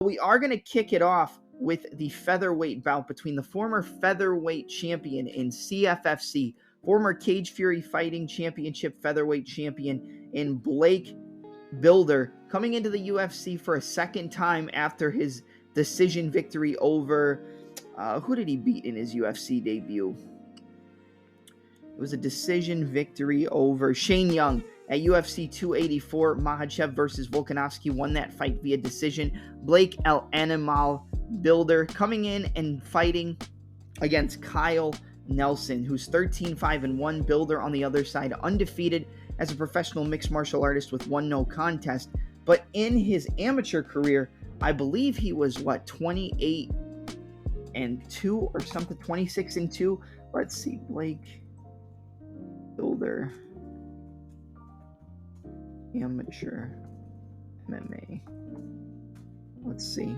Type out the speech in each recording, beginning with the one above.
We are going to kick it off with the featherweight bout between the former featherweight champion in CFFC, former Cage Fury Fighting Championship featherweight champion in Blake Builder, coming into the UFC for a second time after his decision victory over, who did he beat in his UFC debut? It was a decision victory over Shane Young at UFC 284. Makhachev versus Volkanovski won that fight via decision. Blake El Animal Builder coming in and fighting against Kyle Nelson, who's 13-5-1. Builder on the other side, undefeated as a professional mixed martial artist with 1 no contest. But in his amateur career, I believe he was 28-2 or something, 26-2. Let's see, Blake Builder, amateur MMA. Let's see.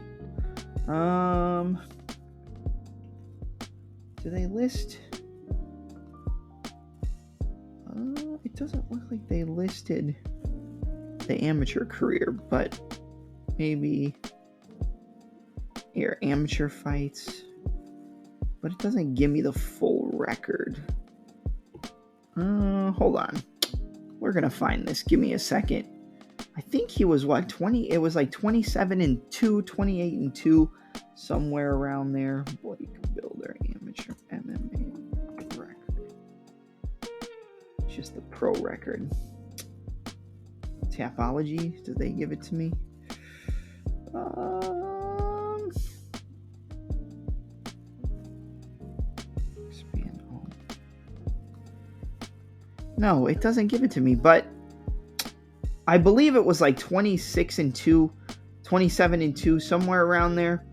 Do they list? It doesn't look like they listed the amateur career, but maybe here, amateur fights. But it doesn't give me the full record. Hold on. We're going to find this. Give me a second. I think he was 20? It was like 27-2, 28-2, somewhere around there. Blake Builder, amateur MMA record. It's just the pro record. Tapology, did they give it to me? No, it doesn't give it to me, but I believe it was like 26-2, 27-2, somewhere around there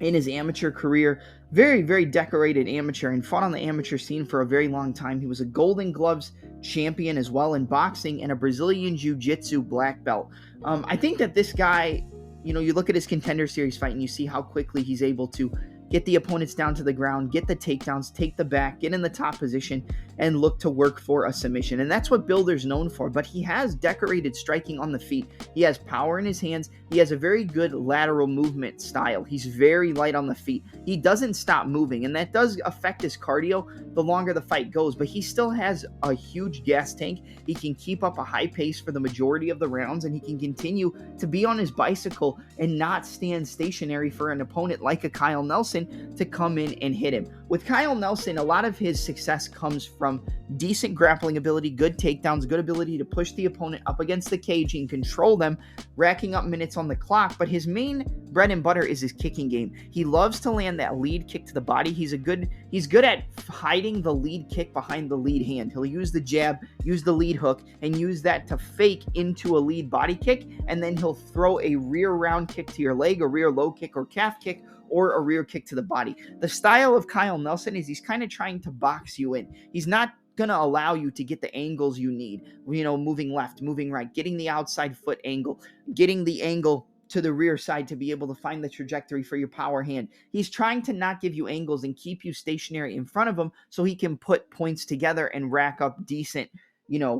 in his amateur career. Very, very decorated amateur and fought on the amateur scene for a very long time. He was a Golden Gloves champion as well in boxing and a Brazilian Jiu-Jitsu black belt. I think that this guy, you look at his Contender Series fight and you see how quickly he's able to get the opponents down to the ground, get the takedowns, take the back, get in the top position, and look to work for a submission. And that's what Builder's known for, but he has decorated striking on the feet. He has power in his hands. He has a very good lateral movement style. He's very light on the feet. He doesn't stop moving, and that does affect his cardio the longer the fight goes, but he still has a huge gas tank. He can keep up a high pace for the majority of the rounds, and he can continue to be on his bicycle and not stand stationary for an opponent like a Kyle Nelson to come in and hit him. With Kyle Nelson, a lot of his success comes from decent grappling ability, good takedowns, good ability to push the opponent up against the cage and control them, racking up minutes on the clock. But his main bread and butter is his kicking game. He loves to land that lead kick to the body. He's good at hiding the lead kick behind the lead hand. He'll use the jab, use the lead hook, and use that to fake into a lead body kick, and then he'll throw a rear round kick to your leg, a rear low kick or calf kick, or a rear kick to the body. The style of Kyle Nelson is he's kind of trying to box you in. He's not going to allow you to get the angles you need, moving left, moving right, getting the outside foot angle, getting the angle to the rear side to be able to find the trajectory for your power hand. He's trying to not give you angles and keep you stationary in front of him so he can put points together and rack up decent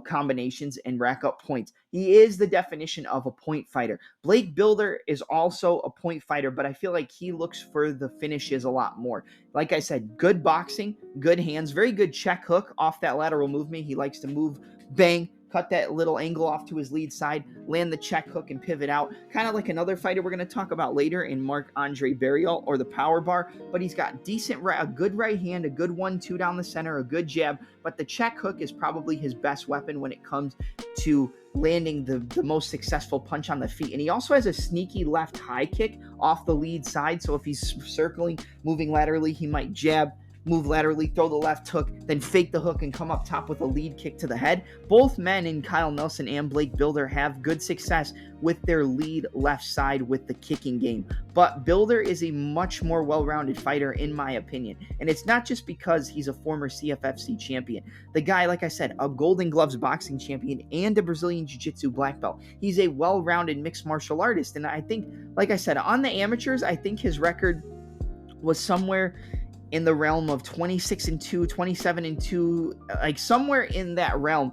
combinations and rack up points. He is the definition of a point fighter. Blake Builder is also a point fighter, but I feel like he looks for the finishes a lot more. Like I said, good boxing, good hands, very good check hook off that lateral movement. He likes to move, bang, cut that little angle off to his lead side, land the check hook and pivot out. Kind of like another fighter we're going to talk about later in Marc-Andre Barrial, or the power bar, but he's got a good right hand, a good 1-2 down the center, a good jab, but the check hook is probably his best weapon when it comes to landing the most successful punch on the feet. And he also has a sneaky left high kick off the lead side, so if he's circling, moving laterally, he might jab, move laterally, throw the left hook, then fake the hook and come up top with a lead kick to the head. Both men in Kyle Nelson and Blake Builder have good success with their lead left side with the kicking game. But Builder is a much more well-rounded fighter in my opinion. And it's not just because he's a former CFFC champion. The guy, like I said, a Golden Gloves boxing champion and a Brazilian Jiu-Jitsu black belt. He's a well-rounded mixed martial artist. And I think, like I said, on the amateurs, I think his record was somewhere in the realm of 26-2, 27-2, like somewhere in that realm,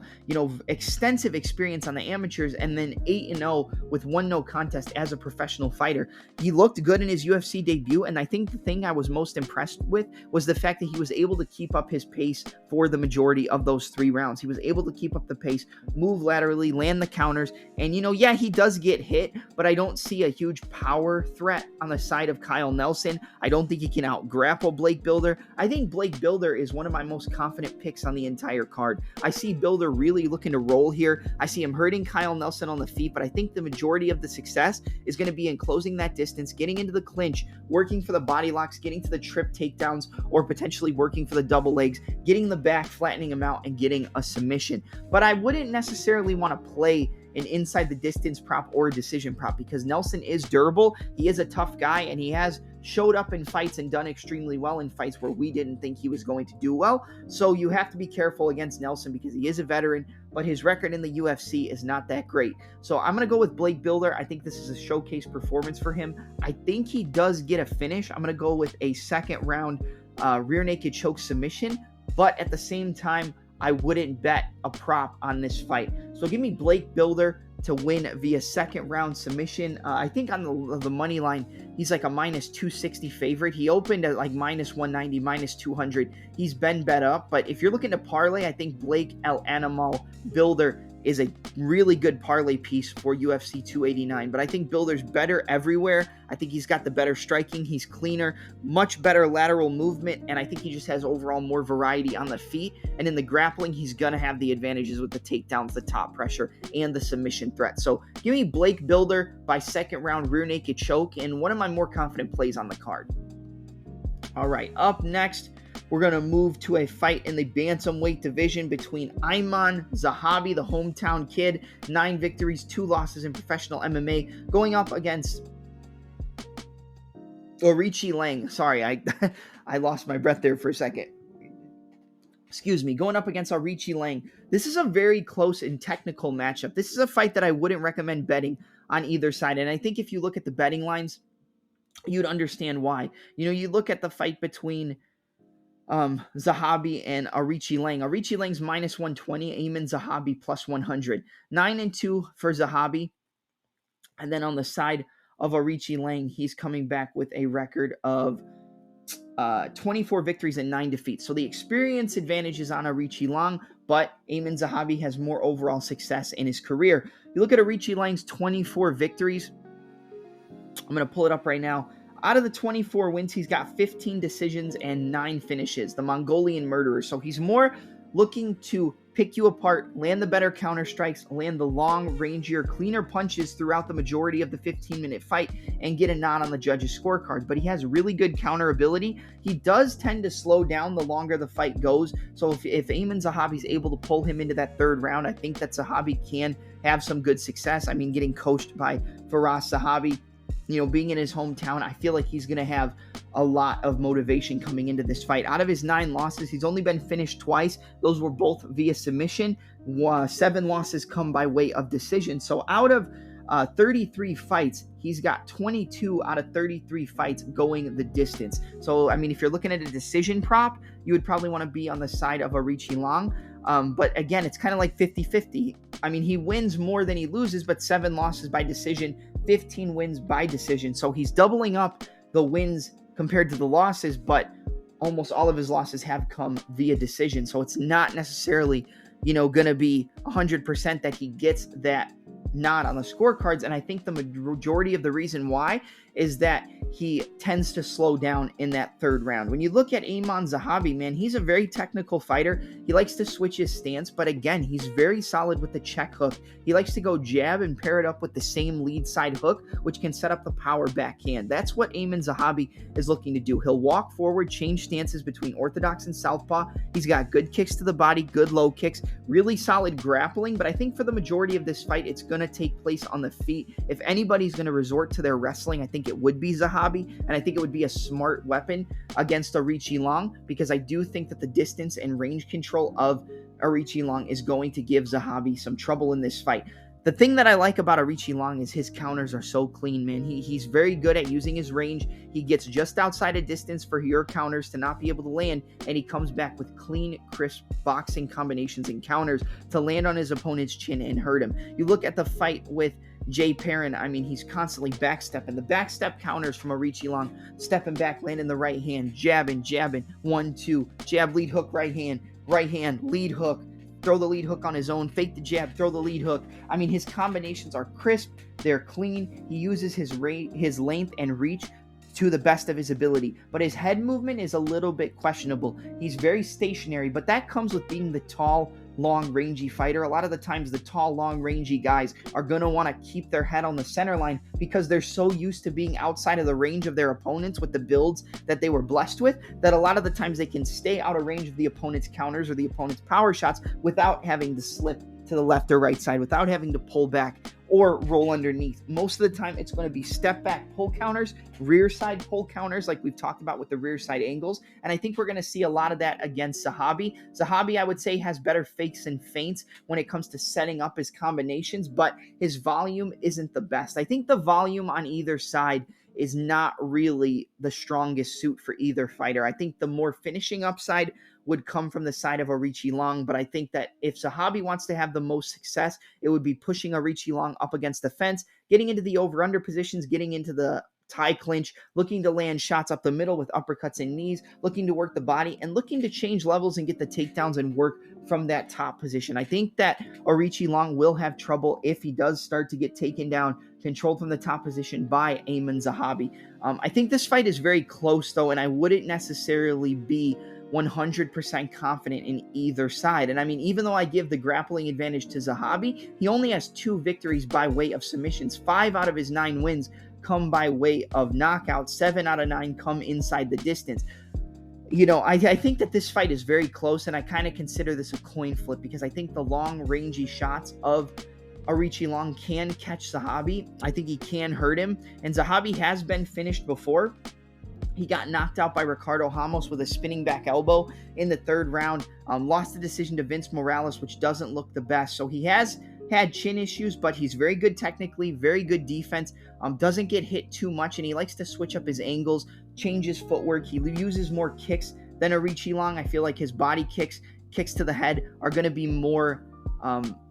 extensive experience on the amateurs, and then 8-0 with 1 no contest as a professional fighter. He looked good in his UFC debut, and I think the thing I was most impressed with was the fact that he was able to keep up his pace for the majority of those 3 rounds. He was able to keep up the pace, move laterally, land the counters, and yeah, he does get hit, but I don't see a huge power threat on the side of Kyle Nelson. I don't think he can out-grapple Blake Bilder. I think Blake Bilder is one of my most confident picks on the entire card. I see Bilder really looking to roll here. I see him hurting Kyle Nelson on the feet, but I think the majority of the success is going to be in closing that distance, getting into the clinch, working for the body locks, getting to the trip takedowns, or potentially working for the double legs, getting the back, flattening him out, and getting a submission. But I wouldn't necessarily want to play an inside the distance prop or a decision prop because Nelson is durable. He is a tough guy, and he has showed up in fights and done extremely well in fights where we didn't think he was going to do well. So you have to be careful against Nelson because he is a veteran, but his record in the UFC is not that great. So I'm going to go with Blake Bilder. I think this is a showcase performance for him. I think he does get a finish. I'm going to go with a second round rear naked choke submission, but at the same time, I wouldn't bet a prop on this fight. So give me Blake Bilder to win via second round submission. I think on the money line, he's like a minus 260 favorite. He opened at like minus 190, minus 200. He's been bet up, but if you're looking to parlay, I think Blake El Animal Bilder is a really good parlay piece for UFC 289. But I think Bilder's better everywhere. I think he's got the better striking. He's cleaner, much better lateral movement, and I think he just has overall more variety on the feet. And in the grappling, he's going to have the advantages with the takedowns, the top pressure, and the submission threat. So give me Blake Bilder by second round rear naked choke, and one of my more confident plays on the card. All right, up next, we're going to move to a fight in the bantamweight division between Ayman Zahabi, the hometown kid, 9 victories, 2 losses in professional MMA, going up against Orichi Lang. Sorry, I lost my breath there for a second. Excuse me, going up against Orichi Lang. This is a very close and technical matchup. This is a fight that I wouldn't recommend betting on either side, and I think if you look at the betting lines, you'd understand why. You look at the fight between Zahabi and Orichi Lang. Orichi Lang's minus 120, Ayman Zahabi plus 100. 9-2 for Zahabi. And then on the side of Orichi Lang, he's coming back with a record of 24 victories and 9 defeats. So the experience advantage is on Orichi Lang, but Ayman Zahabi has more overall success in his career. You look at Orichi Lang's 24 victories. I'm going to pull it up right now. Out of the 24 wins, he's got 15 decisions and 9 finishes, the Mongolian murderer. So he's more looking to pick you apart, land the better counter strikes, land the long, rangier, cleaner punches throughout the majority of the 15-minute fight, and get a nod on the judges' scorecards. But he has really good counter ability. He does tend to slow down the longer the fight goes. So if Ayman Zahabi's able to pull him into that third round, I think that Zahabi can have some good success. I mean, getting coached by Firas Zahabi, being in his hometown, I feel like he's going to have a lot of motivation coming into this fight. Out of his 9 losses, he's only been finished twice. Those were both via submission. 7 losses come by way of decision. So out of 33 fights, he's got 22 out of 33 fights going the distance. So, I mean, if you're looking at a decision prop, you would probably want to be on the side of Orichi Lang. But again, it's kind of like 50-50. I mean, he wins more than he loses, but 7 losses by decision, 15 wins by decision. So he's doubling up the wins compared to the losses, but almost all of his losses have come via decision. So it's not necessarily, going to be 100% that he gets that nod on the scorecards. And I think the majority of the reason why is that he tends to slow down in that third round. When you look at Ayman Zahabi, man, he's a very technical fighter. He likes to switch his stance, but again, he's very solid with the check hook. He likes to go jab and pair it up with the same lead side hook, which can set up the power backhand. That's what Ayman Zahabi is looking to do. He'll walk forward, change stances between orthodox and southpaw. He's got good kicks to the body, good low kicks, really solid grappling, but I think for the majority of this fight, it's going to take place on the feet. If anybody's going to resort to their wrestling, I think it would be Zahabi, and I think it would be a smart weapon against Orichi Lang, because I do think that the distance and range control of Orichi Lang is going to give Zahabi some trouble in this fight. The thing that I like about Arichi Long is his counters are so clean, man. He's very good at using his range. He gets just outside of distance for your counters to not be able to land, and he comes back with clean, crisp boxing combinations and counters to land on his opponent's chin and hurt him. You look at the fight with Jay Perrin, I mean, he's constantly backstepping. The backstep counters from Arichi Long, stepping back, landing the right hand, jabbing, 1-2, jab, lead hook, right hand, lead hook, throw the lead hook on his own, fake the jab, throw the lead hook. I mean, his combinations are crisp, they're clean. He uses his length and reach to the best of his ability, but his head movement is a little bit questionable. He's very stationary, but that comes with being the tall, long, rangy fighter. A lot of the times the tall, long, rangy guys are going to want to keep their head on the center line because they're so used to being outside of the range of their opponents with the builds that they were blessed with, that a lot of the times they can stay out of range of the opponent's counters or the opponent's power shots without having to slip to the left or right side, without having to pull back or roll underneath. Most of the time, it's going to be step back pull counters, rear side pull counters, like we've talked about with the rear side angles. And I think we're going to see a lot of that against Zahabi. Zahabi, I would say, has better fakes and feints when it comes to setting up his combinations, but his volume isn't the best. I think the volume on either side is not really the strongest suit for either fighter. I think the more finishing upside would come from the side of Arichi Long, but I think that if Zahabi wants to have the most success, it would be pushing Arichi Long up against the fence, getting into the over-under positions, getting into the tie clinch, looking to land shots up the middle with uppercuts and knees, looking to work the body, and looking to change levels and get the takedowns and work from that top position. I think that Arichi Long will have trouble if he does start to get taken down, controlled from the top position by Ayman Zahabi. I think this fight is very close, though, and I wouldn't necessarily be 100% confident in either side. And I mean, even though I give the grappling advantage to Zahabi, he only has 2 victories by way of submissions. 5 out of his 9 wins come by way of knockout. 7 out of 9 come inside the distance. You know, I think that this fight is very close, and I kind of consider this a coin flip because I think the long, rangy shots of Arichi Long can catch Zahabi. I think he can hurt him, and Zahabi has been finished before. He got knocked out by Ricardo Ramos with a spinning back elbow in the 3rd round. Lost the decision to Vince Morales, which doesn't look the best. So he has had chin issues, but he's very good technically, very good defense, doesn't get hit too much, and he likes to switch up his angles, change his footwork. He uses more kicks than Arichi Long. I feel like his body kicks to the head are going to be more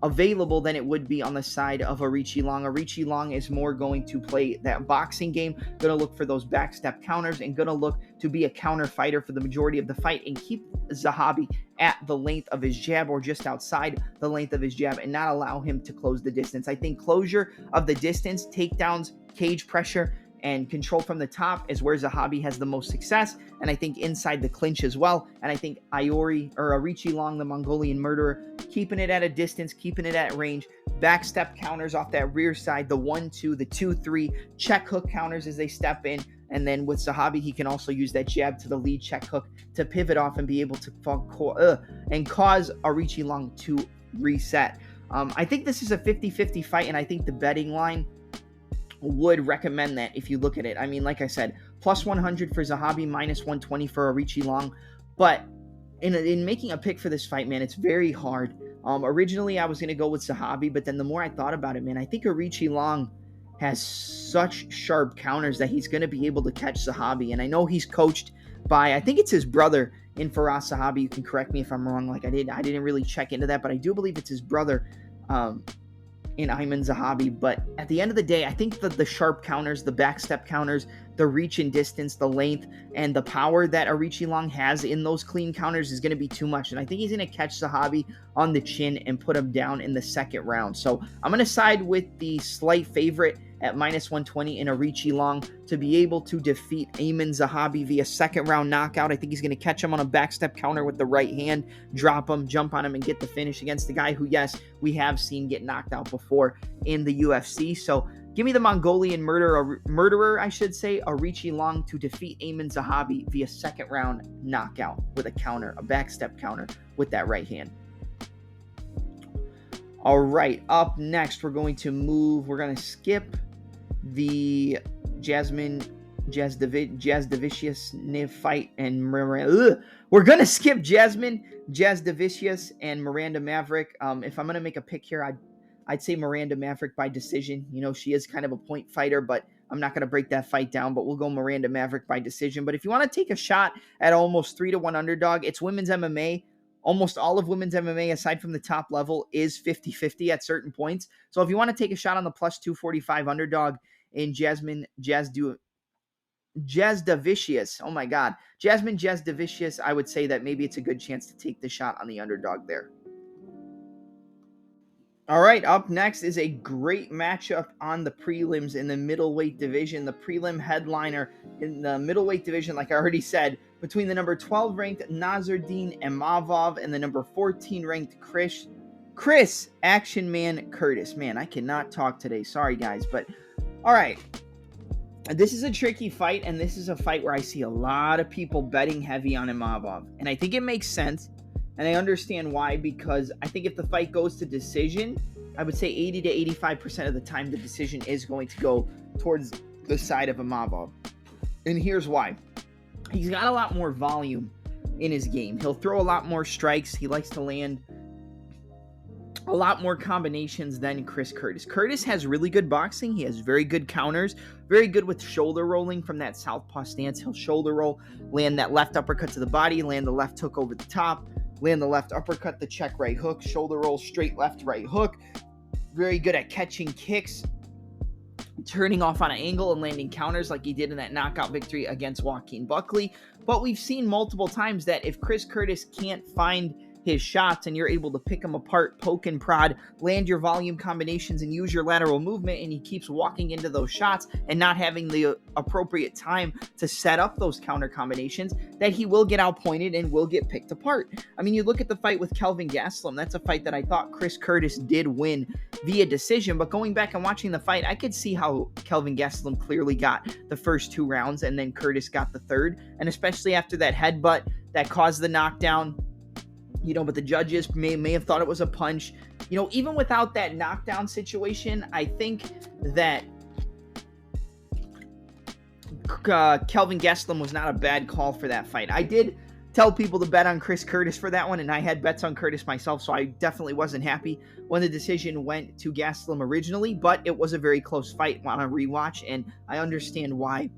available than it would be on the side of Arichi Long. Arichi Long is more going to play that boxing game, going to look for those backstep counters, and going to look to be a counter fighter for the majority of the fight and keep Zahabi at the length of his jab or just outside the length of his jab and not allow him to close the distance. I think closure of the distance, takedowns, cage pressure, and control from the top is where Zahabi has the most success, and I think inside the clinch as well. And I think Arichi Long, the Mongolian murderer, keeping it at a distance, keeping it at range, backstep counters off that rear side, the 1-2, the 2-3, check hook counters as they step in, and then with Zahabi, he can also use that jab to the lead check hook to pivot off and be able to cause Arichi Long to reset. I think this is a 50-50 fight, and I think the betting line would recommend that if you look at it. I mean, like I said, plus 100 for Zahabi, minus 120 for Arichi Long. But in making a pick for this fight, man, it's very hard. Originally, I was going to go with Zahabi, but then the more I thought about it, man, I think Arichi Long has such sharp counters that he's going to be able to catch Zahabi. And I know he's coached by, I think it's his brother in Faraz Zahabi. You can correct me if I'm wrong. Like I didn't really check into that, but I do believe it's his brother. In Ayman Zahabi, but at the end of the day, I think that the sharp counters, the backstep counters, the reach and distance, the length, and the power that Arichi Long has in those clean counters is going to be too much, and I think he's going to catch Zahabi on the chin and put him down in the 2nd round. So I'm going to side with the slight favorite at minus 120 in Arichi Long to be able to defeat Ayman Zahabi via 2nd round knockout. I think he's going to catch him on a backstep counter with the right hand, drop him, jump on him, and get the finish against the guy who, yes, we have seen get knocked out before in the UFC. So give me the Mongolian murderer, I should say, Arichi Long to defeat Ayman Zahabi via 2nd round knockout with a counter, a backstep counter with that right hand. All right, up next, we're going to skip the Jasdavicius fight and Miranda. We're going to skip Jasmine Jasdavicius and Miranda Maverick. If I'm going to make a pick here, I'd say Miranda Maverick by decision. She is kind of a point fighter, but I'm not going to break that fight down, but we'll go Miranda Maverick by decision. But if you want to take a shot at almost 3-1 underdog, it's women's MMA. Almost all of women's MMA, aside from the top level, is 50-50 at certain points. So if you want to take a shot on the plus 245 underdog in Jasmine Jasudavicius, oh my God, Jasmine Jasudavicius, I would say that maybe it's a good chance to take the shot on the underdog there. All right, up next is a great matchup on the prelims in the middleweight division. The prelim headliner in the middleweight division, like I already said, between the number 12 ranked Nasruddin Imavov and the number 14 ranked Chris Action Man Curtis. Man, I cannot talk today. Sorry, guys. But all right, this is a tricky fight, and this is a fight where I see a lot of people betting heavy on Imavov. And I think it makes sense. And I understand why, because I think if the fight goes to decision, I would say 80 to 85% of the time the decision is going to go towards the side of Imavov. And here's why. He's got a lot more volume in his game. He'll throw a lot more strikes. He likes to land a lot more combinations than Chris Curtis. Curtis has really good boxing. He has very good counters, very good with shoulder rolling from that southpaw stance. He'll shoulder roll, land that left uppercut to the body, land the left hook over the top, land the left uppercut, the check right hook, shoulder roll, straight left right hook. Very good at catching kicks, turning off on an angle and landing counters like he did in that knockout victory against Joaquin Buckley. But we've seen multiple times that if Chris Curtis can't find his shots and you're able to pick him apart, poke and prod, land your volume combinations and use your lateral movement, and he keeps walking into those shots and not having the appropriate time to set up those counter combinations, that he will get outpointed and will get picked apart. I mean, you look at the fight with Kelvin Gastelum, that's a fight that I thought Chris Curtis did win via decision, but going back and watching the fight, I could see how Kelvin Gastelum clearly got the first 2 rounds and then Curtis got the third, and especially after that headbutt that caused the knockdown. But the judges may have thought it was a punch. Even without that knockdown situation, I think that Kelvin Gastelum was not a bad call for that fight. I did tell people to bet on Chris Curtis for that one, and I had bets on Curtis myself, so I definitely wasn't happy when the decision went to Gastelum originally, but it was a very close fight on a rewatch, and I understand why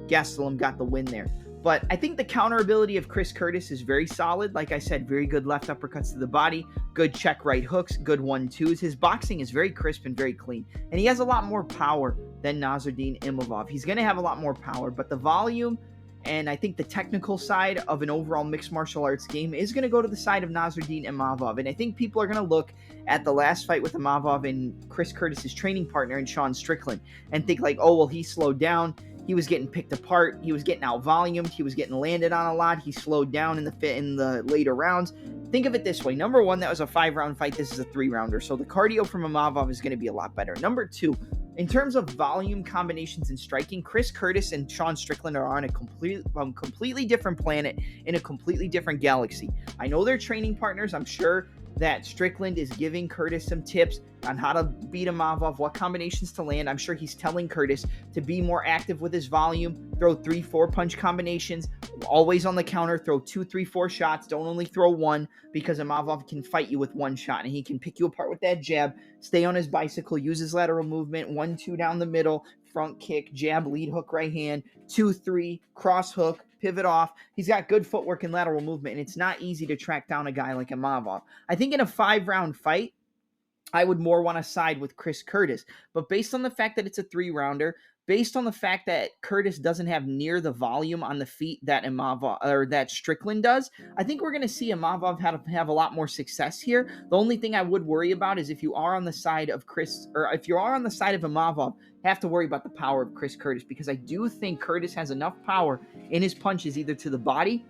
Gastelum got the win there. But I think the counter ability of Chris Curtis is very solid. Like I said, very good left uppercuts to the body, good check right hooks, good 1-2s. His boxing is very crisp and very clean. And he has a lot more power than Nasruddin Imavov. He's going to have a lot more power, but the volume and I think the technical side of an overall mixed martial arts game is going to go to the side of Nasruddin Imavov. And I think people are going to look at the last fight with Imavov and Chris Curtis's training partner in Sean Strickland and think like, oh, well, he slowed down. He was getting picked apart. He was getting out-volumed. He was getting landed on a lot. He slowed down in the later rounds. Think of it this way. Number one, that was a 5-round fight. This is a 3-rounder. So the cardio from Imavov is going to be a lot better. Number two, in terms of volume combinations and striking, Chris Curtis and Sean Strickland are on a completely different planet in a completely different galaxy. I know they're training partners. I'm sure that Strickland is giving Curtis some tips on how to beat Imavov, what combinations to land. I'm sure he's telling Curtis to be more active with his volume, throw 3-4 punch combinations, always on the counter, throw 2-3-4 shots, don't only throw one, because Imavov can fight you with one shot, and he can pick you apart with that jab, stay on his bicycle, use his lateral movement, 1-2 down the middle, front kick, jab, lead hook, right hand, 2-3, cross hook, pivot off. He's got good footwork and lateral movement, and it's not easy to track down a guy like Imavov. I think in a 5-round fight, I would more want to side with Chris Curtis. But based on the fact that it's a 3-rounder, based on the fact that Curtis doesn't have near the volume on the feet that Imavov or that Strickland does, I think we're going to see Imavov have a lot more success here. The only thing I would worry about is if you are on the side of Imavov, have to worry about the power of Chris Curtis, because I do think Curtis has enough power in his punches either to the body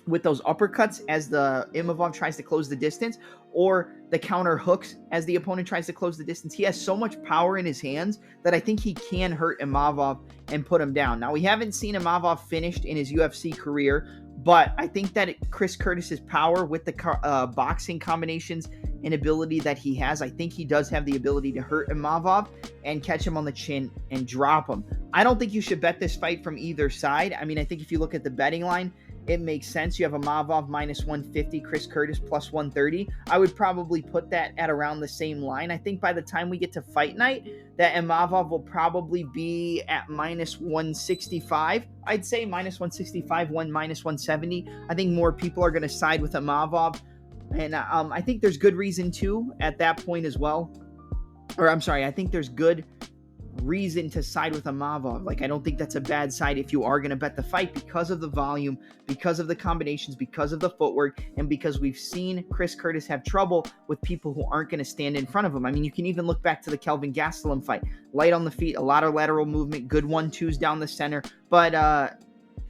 with those uppercuts as the Imavov tries to close the distance, or the counter hooks as the opponent tries to close the distance. He has so much power in his hands that I think he can hurt Imavov and put him down. Now, we haven't seen Imavov finished in his UFC career, but I think that Chris Curtis's power with the boxing combinations and ability that he has, I think he does have the ability to hurt Imavov and catch him on the chin and drop him. I don't think you should bet this fight from either side. I mean, I think if you look at the betting line, it makes sense. You have Imavov minus 150, Chris Curtis plus 130. I would probably put that at around the same line. I think by the time we get to fight night, that Imavov will probably be at minus 165. I'd say minus 165, minus 170. I think more people are going to side with Imavov. And I think there's good reason too at that point as well. Or I'm sorry, I think there's good reason to side with Imavov. Like, I don't think that's a bad side if you are going to bet the fight because of the volume, because of the combinations, because of the footwork, and because we've seen Chris Curtis have trouble with people who aren't going to stand in front of him. I mean, you can even look back to the Kelvin Gastelum fight. Light on the feet, a lot of lateral movement, good 1-2s down the center, but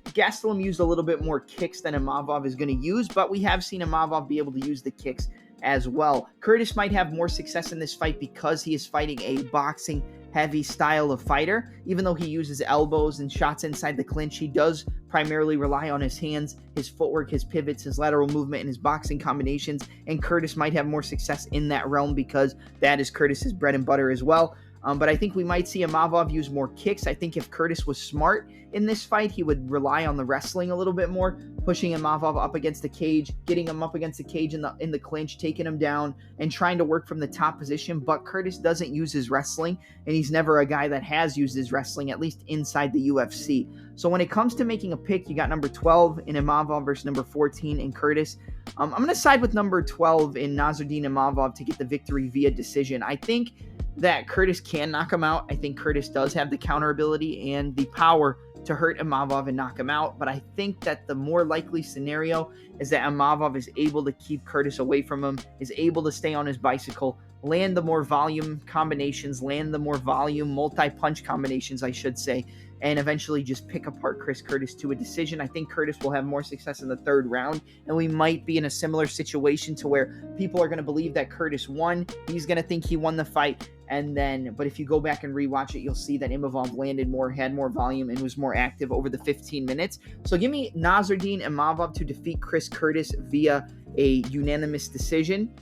Gastelum used a little bit more kicks than Imavov is going to use, but we have seen Imavov be able to use the kicks as well. Curtis might have more success in this fight because he is fighting a boxing heavy style of fighter. Even though he uses elbows and shots inside the clinch, he does primarily rely on his hands, his footwork, his pivots, his lateral movement, and his boxing combinations. And Curtis might have more success in that realm because that is Curtis's bread and butter as well. But I think we might see Imavov use more kicks. I think if Curtis was smart in this fight, he would rely on the wrestling a little bit more, pushing Imavov up against the cage, getting him up against the cage in the clinch, taking him down, and trying to work from the top position. But Curtis doesn't use his wrestling, and he's never a guy that has used his wrestling, at least inside the UFC. So when it comes to making a pick, you got number 12 in Imavov versus number 14 in Curtis. I'm going to side with number 12 in Nasruddin Imavov to get the victory via decision. I think that Curtis can knock him out. I think Curtis does have the counter ability and the power to hurt Imavov and knock him out. But I think that the more likely scenario is that Imavov is able to keep Curtis away from him, is able to stay on his bicycle, land the more volume combinations, land the more volume multi-punch combinations, I should say, and eventually just pick apart Chris Curtis to a decision. I think Curtis will have more success in the third round, and we might be in a similar situation to where people are going to believe that Curtis won. He's going to think he won the fight, but if you go back and rewatch it, you'll see that Imavov landed more, had more volume, and was more active over the 15 minutes. So give me Nasruddin Imavov to defeat Chris Curtis via a unanimous decision.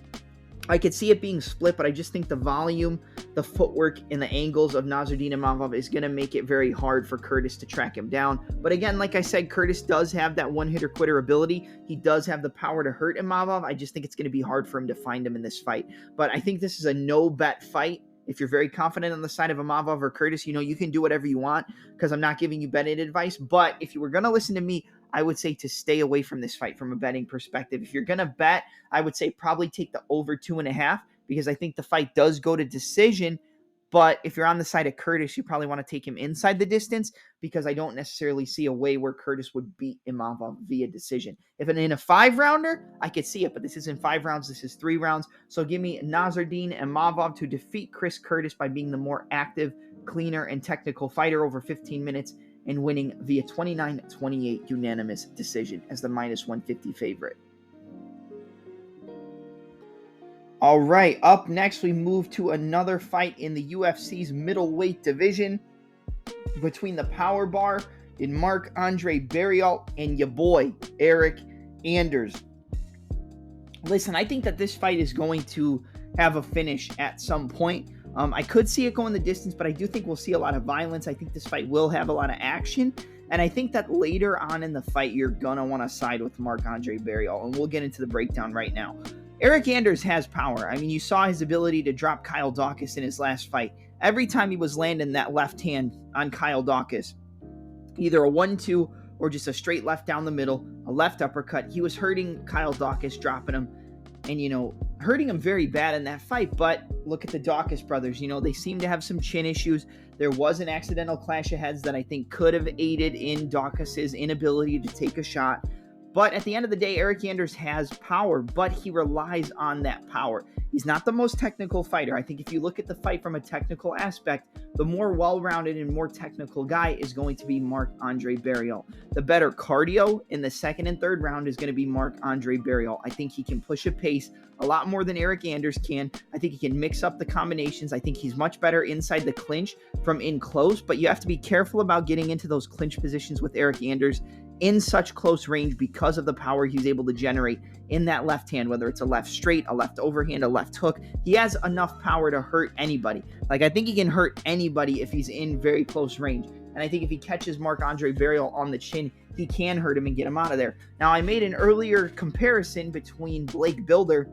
I could see it being split, but I just think the volume, the footwork, and the angles of Nasruddin Imavov is going to make it very hard for Curtis to track him down. But again, like I said, Curtis does have that one-hitter-quitter ability. He does have the power to hurt Imavov. I just think it's going to be hard for him to find him in this fight. But I think this is a no-bet fight. If you're very confident on the side of Imavov or Curtis, you can do whatever you want because I'm not giving you betting advice. But if you were going to listen to me, I would say to stay away from this fight from a betting perspective. If you're going to bet, I would say probably take the over 2.5 because I think the fight does go to decision. But if you're on the side of Curtis, you probably want to take him inside the distance because I don't necessarily see a way where Curtis would beat Imavov via decision. If in a 5-rounder, I could see it, but this isn't 5 rounds. This is 3 rounds. So give me Nasruddin Imavov to defeat Chris Curtis by being the more active, cleaner, and technical fighter over 15 minutes and winning via 29-28 unanimous decision as the minus 150 favorite. All right, up next, we move to another fight in the UFC's middleweight division between the power bar in Marc-Andre Barriault and your boy, Eric Anders. Listen, I think that this fight is going to have a finish at some point. I could see it going the distance, but I do think we'll see a lot of violence. I think this fight will have a lot of action, and I think that later on in the fight, you're going to want to side with Marc-Andre Barriault, and we'll get into the breakdown right now. Eric Anders has power. I mean, you saw his ability to drop Kyle Daukaus in his last fight. Every time he was landing that left hand on Kyle Daukaus, either a 1-2 or just a straight left down the middle, a left uppercut, he was hurting Kyle Daukaus, dropping him, and, hurting him very bad in that fight. But look at the Daukaus brothers. They seem to have some chin issues. There was an accidental clash of heads that I think could have aided in Daukaus' inability to take a shot. But at the end of the day, Eric Anders has power, but he relies on that power. He's not the most technical fighter. I think if you look at the fight from a technical aspect, the more well-rounded and more technical guy is going to be Marc-Andre Barriault. The better cardio in the second and third round is going to be Marc-Andre Barriault. I think he can push a pace a lot more than Eric Anders can. I think he can mix up the combinations. I think he's much better inside the clinch from in close, but you have to be careful about getting into those clinch positions with Eric Anders in such close range because of the power he's able to generate in that left hand, whether it's a left straight, a left overhand, a left hook. He has enough power to hurt anybody. I think he can hurt anybody if he's in very close range. And I think if he catches Marc-Andre Barriault on the chin, he can hurt him and get him out of there. Now, I made an earlier comparison between Blake Bilder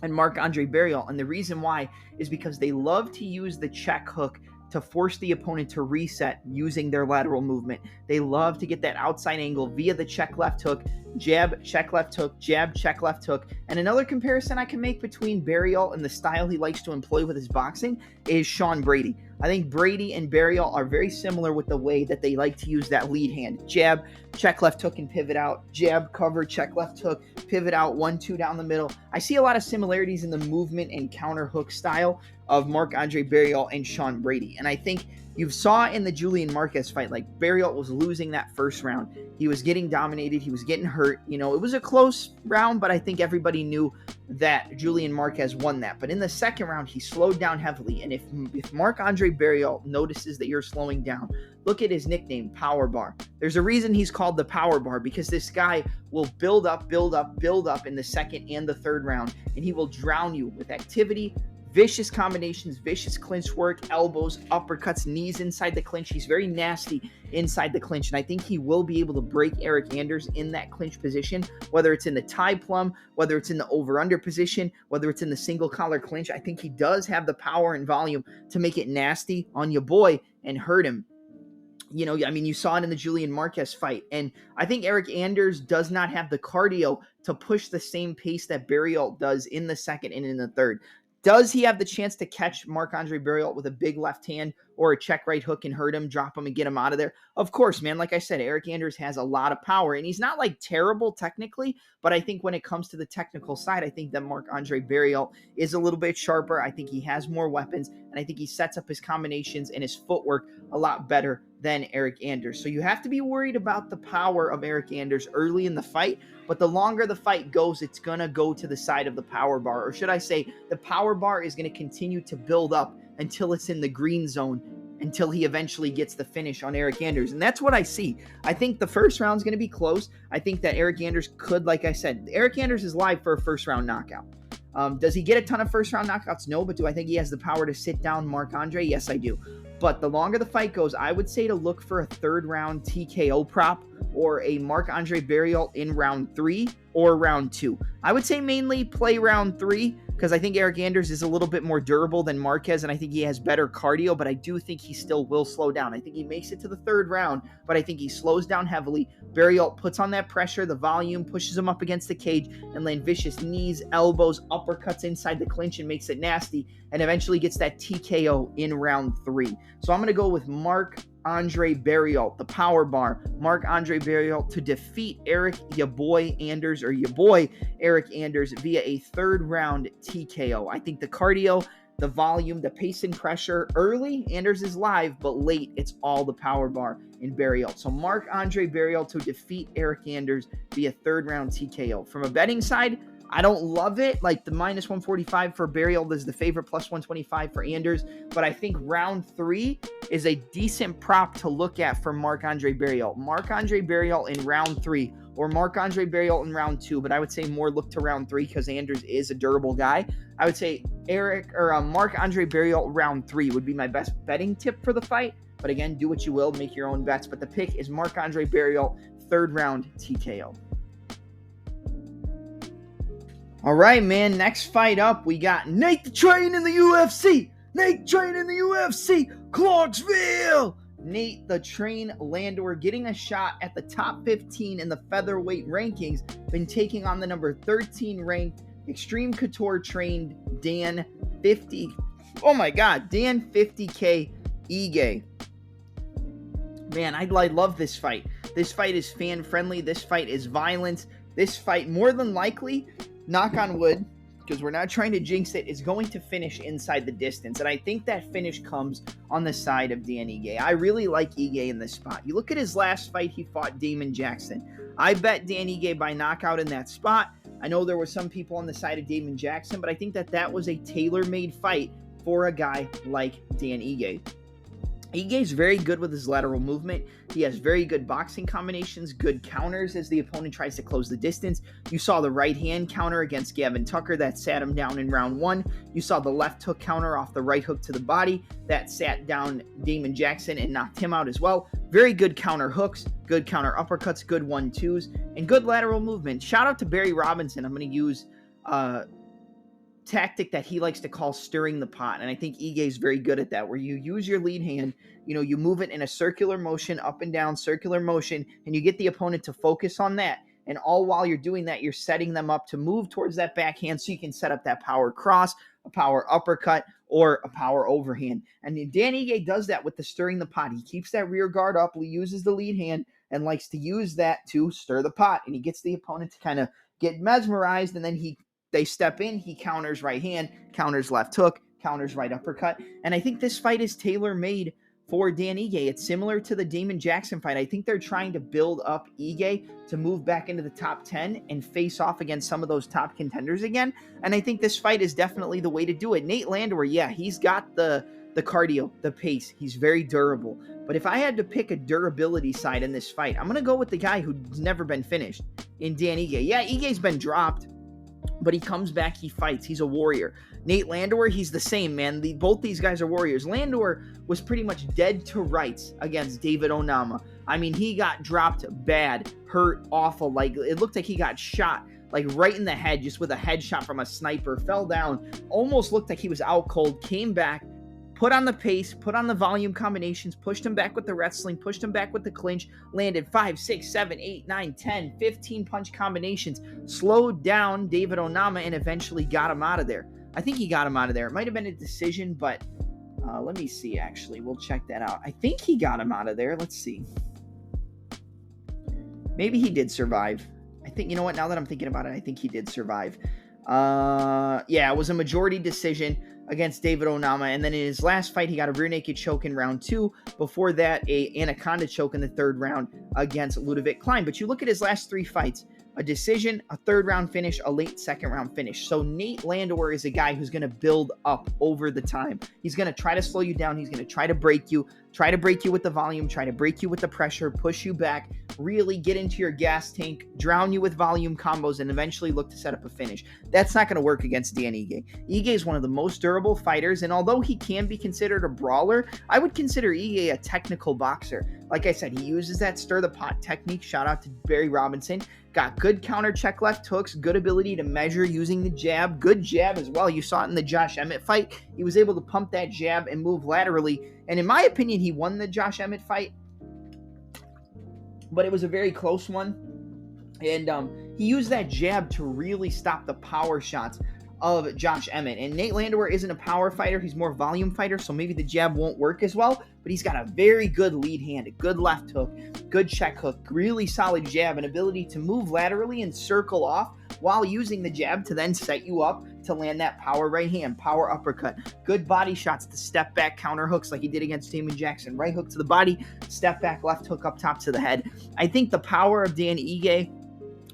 and Marc-Andre Barriault, and the reason why is because they love to use the check hook to force the opponent to reset using their lateral movement. They love to get that outside angle via the check left hook, jab, check left hook, jab, check left hook. And another comparison I can make between Barriault and the style he likes to employ with his boxing is Sean Brady. I think Brady and Barriault are very similar with the way that they like to use that lead hand. Jab, check left hook and pivot out. Jab, cover, check left hook, pivot out, 1-2 down the middle. I see a lot of similarities in the movement and counter hook style of Marc-Andre Barriault and Sean Brady. And I think you saw in the Julian Marquez fight, like Barriault was losing that first round. He was getting dominated. He was getting hurt. You know, it was a close round, but I think everybody knew that Julian Marquez won that. But in the second round, he slowed down heavily. And if Marc-Andre Barriault notices that you're slowing down, look at his nickname, Power Bar. There's a reason he's called the Power Bar, because this guy will build up in the second and the third round, and he will drown you with activity, vicious combinations, vicious clinch work, elbows, uppercuts, knees inside the clinch. He's very nasty inside the clinch, and I think he will be able to break Eric Anders in that clinch position, whether it's in the tie plum, whether it's in the over-under position, whether it's in the single collar clinch. I think he does have the power and volume to make it nasty on your boy and hurt him. You know, I mean, you saw it in the Julian Marquez fight, and I think Eric Anders does not have the cardio to push the same pace that Barriault does in the second and in the third. Does he have the chance to catch Marc-Andre Barriault with a big left hand or a check right hook and hurt him, drop him, and get him out of there? Of course, man. Like I said, Eric Anders has a lot of power, and he's not like terrible technically, but I think when it comes to the technical side, I think that Marc-Andre Barriault is a little bit sharper. I think he has more weapons, and I think he sets up his combinations and his footwork a lot better than Eric Anders. So you have to be worried about the power of Eric Anders early in the fight, but the longer the fight goes, it's going to go to the side of the power bar. Or should I say, the power bar is going to continue to build up until it's in the green zone, until he eventually gets the finish on Eric Anders. And that's what I see. I think the first round is going to be close. I think that Eric Anders could, like I said, Eric Anders is live for a first-round knockout. Does he get a ton of first-round knockouts? No, but do I think he has the power to sit down Marc-Andre? Yes, I do. But the longer the fight goes, I would say to look for a third-round TKO prop or a Marc-Andre Barriault in round 3 or round 2. I would say mainly play round 3 because I think Eric Anders is a little bit more durable than Marquez, and I think he has better cardio, but I do think he still will slow down. I think he makes it to the third round, but I think he slows down heavily. Barriault puts on that pressure, the volume, pushes him up against the cage, and land vicious knees, elbows, uppercuts inside the clinch and makes it nasty, and eventually gets that TKO in round 3. So I'm going to go with Marc-Andre Barriault, the power bar. Marc-Andre Barriault to defeat Eric Anders via a third round TKO. I think the cardio, the volume, the pace and pressure early, Anders is live, but late, it's all the power bar in Barriault. So Marc-Andre Barriault to defeat Eric Anders via third round TKO. From a betting side, I don't love it. Like the minus 145 for Barriault is the favorite, plus 125 for Anders. But I think round 3 is a decent prop to look at for Marc-Andre Barriault. Marc-Andre Barriault in round 3 or Marc-Andre Barriault in round 2. But I would say more look to round 3 because Anders is a durable guy. I would say Marc-Andre Barriault round 3 would be my best betting tip for the fight. But again, do what you will, make your own bets. But the pick is Marc-Andre Barriault, third round TKO. All right, man, next fight up, we got Nate the Train in the UFC. Nate Train in the UFC, Clarksville. Nate the Train Landor getting a shot at the top 15 in the featherweight rankings, been taking on the number 13 ranked Extreme Couture trained Dan 50K Ige. Man, I love this fight. This fight is fan friendly. This fight is violent. This fight, more than likely, knock on wood, because we're not trying to jinx it, is going to finish inside the distance. And I think that finish comes on the side of Dan Ige. I really like Ige in this spot. You look at his last fight, he fought Damon Jackson. I bet Dan Ige by knockout in that spot. I know there were some people on the side of Damon Jackson, but I think that was a tailor-made fight for a guy like Dan Ige. Ige's very good with his lateral movement. He has very good boxing combinations, good counters as the opponent tries to close the distance. You saw the right hand counter against Gavin Tucker that sat him down in round 1. You saw the left hook counter off the right hook to the body that sat down Damon Jackson and knocked him out as well. Very good counter hooks, good counter uppercuts, good 1-2s, and good lateral movement. Shout out to Barry Robinson. I'm going to use tactic that he likes to call stirring the pot, and I think Ige is very good at that, where you use your lead hand, you move it in a circular motion, up and down circular motion, and you get the opponent to focus on that, and all while you're doing that, you're setting them up to move towards that backhand so you can set up that power cross, a power uppercut, or a power overhand. And Dan Ige does that with the stirring the pot. He keeps that rear guard up, he uses the lead hand, and likes to use that to stir the pot, and he gets the opponent to kind of get mesmerized, and then they step in, he counters right hand, counters left hook, counters right uppercut. And I think this fight is tailor-made for Dan Ige. It's similar to the Damon Jackson fight. I think they're trying to build up Ige to move back into the top 10 and face off against some of those top contenders again. And I think this fight is definitely the way to do it. Nate Landwehr, yeah, he's got the cardio, the pace. He's very durable. But if I had to pick a durability side in this fight, I'm going to go with the guy who's never been finished in Dan Ige. Yeah, Ige's been dropped, but he comes back, he fights, he's a warrior. Nate Landwehr, he's the same, man. Both these guys are warriors. Landwehr was pretty much dead to rights against David Onama. I mean, he got dropped bad, hurt, awful. Like, it looked like he got shot, like right in the head, just with a headshot from a sniper, fell down, almost looked like he was out cold, came back, put on the pace, put on the volume combinations, pushed him back with the wrestling, pushed him back with the clinch, landed 5, 6, 7, 8, 9, 10, 15 punch combinations, slowed down David Onama, and eventually got him out of there. I think he got him out of there. It might have been a decision, but let me see, actually. We'll check that out. I think he got him out of there. Let's see. Maybe he did survive. I think, you know what, now that I'm thinking about it, I think he did survive. Yeah, it was a majority decision against David Onama, and then in his last fight, he got a rear naked choke in round 2. Before that, a anaconda choke in the 3rd round against Ludovic Klein. But you look at his last 3 fights, a decision, a 3rd round finish, a late 2nd round finish. So Nate Landwehr is a guy who's going to build up over the time. He's going to try to slow you down. He's going to try to break you with the volume, try to break you with the pressure, push you back, really get into your gas tank, drown you with volume combos, and eventually look to set up a finish. That's not going to work against Dan Ige. Ige is one of the most durable fighters, and although he can be considered a brawler, I would consider Ige a technical boxer. Like I said, he uses that stir the pot technique. Shout out to Barry Robinson. Got good counter check left hooks, good ability to measure using the jab, good jab as well. You saw it in the Josh Emmett fight. He was able to pump that jab and move laterally. And in my opinion, he won the Josh Emmett fight, but it was a very close one. And he used that jab to really stop the power shots of Josh Emmett. And Nate Landwehr isn't a power fighter. He's more volume fighter, so maybe the jab won't work as well. But he's got a very good lead hand, a good left hook, good check hook, really solid jab, and ability to move laterally and circle off while using the jab to then set you up to land that power right hand, power uppercut. Good body shots to step back counter hooks like he did against Damon Jackson. Right hook to the body, step back left hook up top to the head. I think the power of Dan Ige,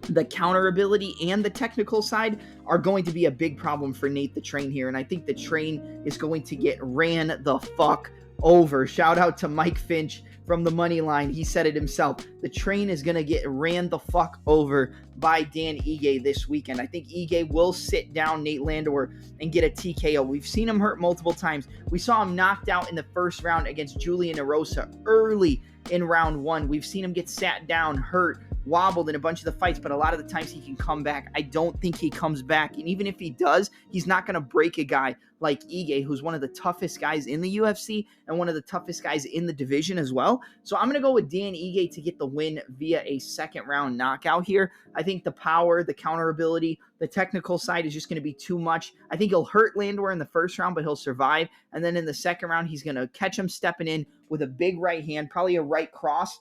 the counter ability, and the technical side are going to be a big problem for Nate the Train here. And I think the Train is going to get ran the fuck over. Shout out to Mike Finch from the money line. He said it himself. The Train is going to get ran the fuck over by Dan Ige this weekend. I think Ige will sit down Nate Landwehr and get a TKO. We've seen him hurt multiple times. We saw him knocked out in the 1st round against Julian Erosa early in round 1. We've seen him get sat down, hurt, wobbled in a bunch of the fights, but a lot of the times he can come back. I don't think he comes back, and even if he does, he's not going to break a guy like Ige, who's one of the toughest guys in the UFC and one of the toughest guys in the division as well. So I'm going to go with Dan Ige to get the win via a 2nd round knockout here. I think the power, the counter ability, the technical side is just going to be too much. I think he'll hurt Landwehr in the 1st round, but he'll survive. And then in the 2nd round, he's going to catch him stepping in with a big right hand, probably a right cross,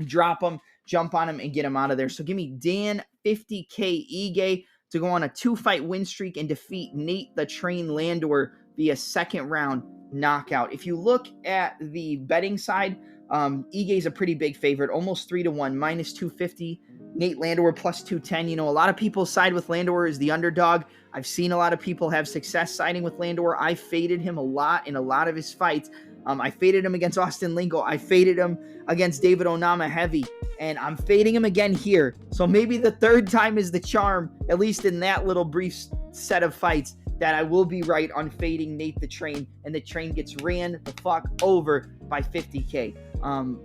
drop him, jump on him, and get him out of there. So give me Dan 50K Ige to go on a 2-fight win streak and defeat Nate the Train Landwehr via 2nd round knockout. If you look at the betting side, Ige is a pretty big favorite, almost 3-1, minus 250. Nate Landwehr plus 210. You know, a lot of people side with Landwehr as the underdog. I've seen a lot of people have success siding with Landwehr. I faded him a lot in a lot of his fights. I faded him against Austin Lingo. I faded him against David Onama heavy. And I'm fading him again here. So maybe the third time is the charm, at least in that little brief set of fights, that I will be right on fading Nate the Train, and the Train gets ran the fuck over by 50K.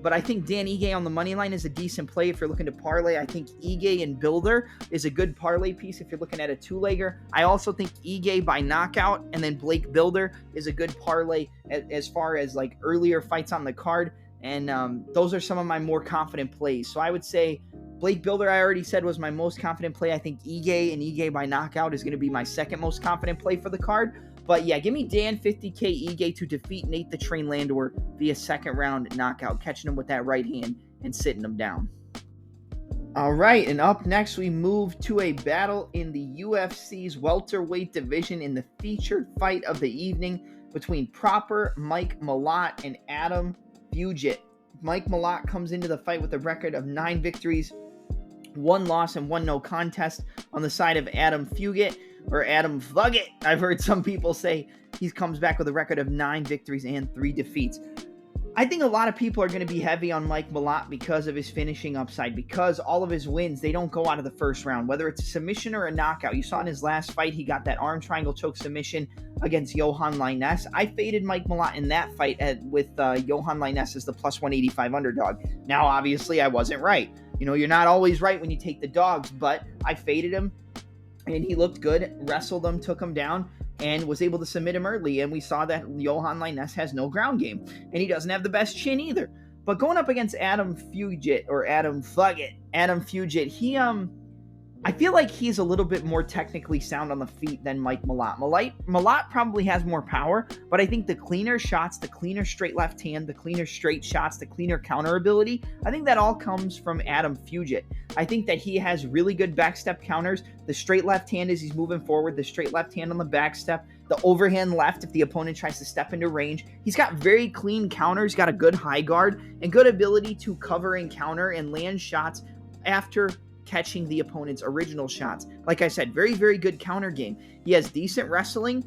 But I think Dan Ige on the money line is a decent play if you're looking to parlay. I think Ige and Builder is a good parlay piece if you're looking at a two-legger. I also think Ige by knockout and then Blake Builder is a good parlay as far as like earlier fights on the card. And those are some of my more confident plays. So I would say Blake Builder, I already said, was my most confident play. I think Ige and Ige by knockout is going to be my second most confident play for the card. But yeah, give me Dan 50K Ige to defeat Nate the Train Landor via second round knockout, catching him with that right hand and sitting him down. All right, and up next we move to a battle in the UFC's welterweight division in the featured fight of the evening between proper Mike Malott and Adam Fugit. Mike Malott comes into the fight with a record of 9 victories, 1 loss, and 1 no contest. On the side of Adam Fugit, or Adam Fugit, I've heard some people say, he comes back with a record of 9 victories and 3 defeats. I think a lot of people are going to be heavy on Mike Malott because of his finishing upside, because all of his wins, they don't go out of the first round, whether it's a submission or a knockout. You saw in his last fight, he got that arm triangle choke submission against Johan Lines. I faded Mike Malott in that fight with Johan Lines as the plus 185 underdog. Now, obviously, I wasn't right. You know, you're not always right when you take the dogs, but I faded him, and he looked good, wrestled him, took him down, and was able to submit him early. And we saw that Johan Lines has no ground game, and he doesn't have the best chin either. But going up against Adam Fugit, or Adam Fugit, I feel like he's a little bit more technically sound on the feet than Mike Malott. Malott probably has more power, but I think the cleaner shots, the cleaner straight left hand, the cleaner straight shots, the cleaner counter ability, I think that all comes from Adam Fugit. I think that he has really good backstep counters. The straight left hand as he's moving forward, the straight left hand on the backstep, the overhand left if the opponent tries to step into range. He's got very clean counters, got a good high guard, and good ability to cover and counter and land shots after catching the opponent's original shots. Like I said, very, very good counter game. He has decent wrestling,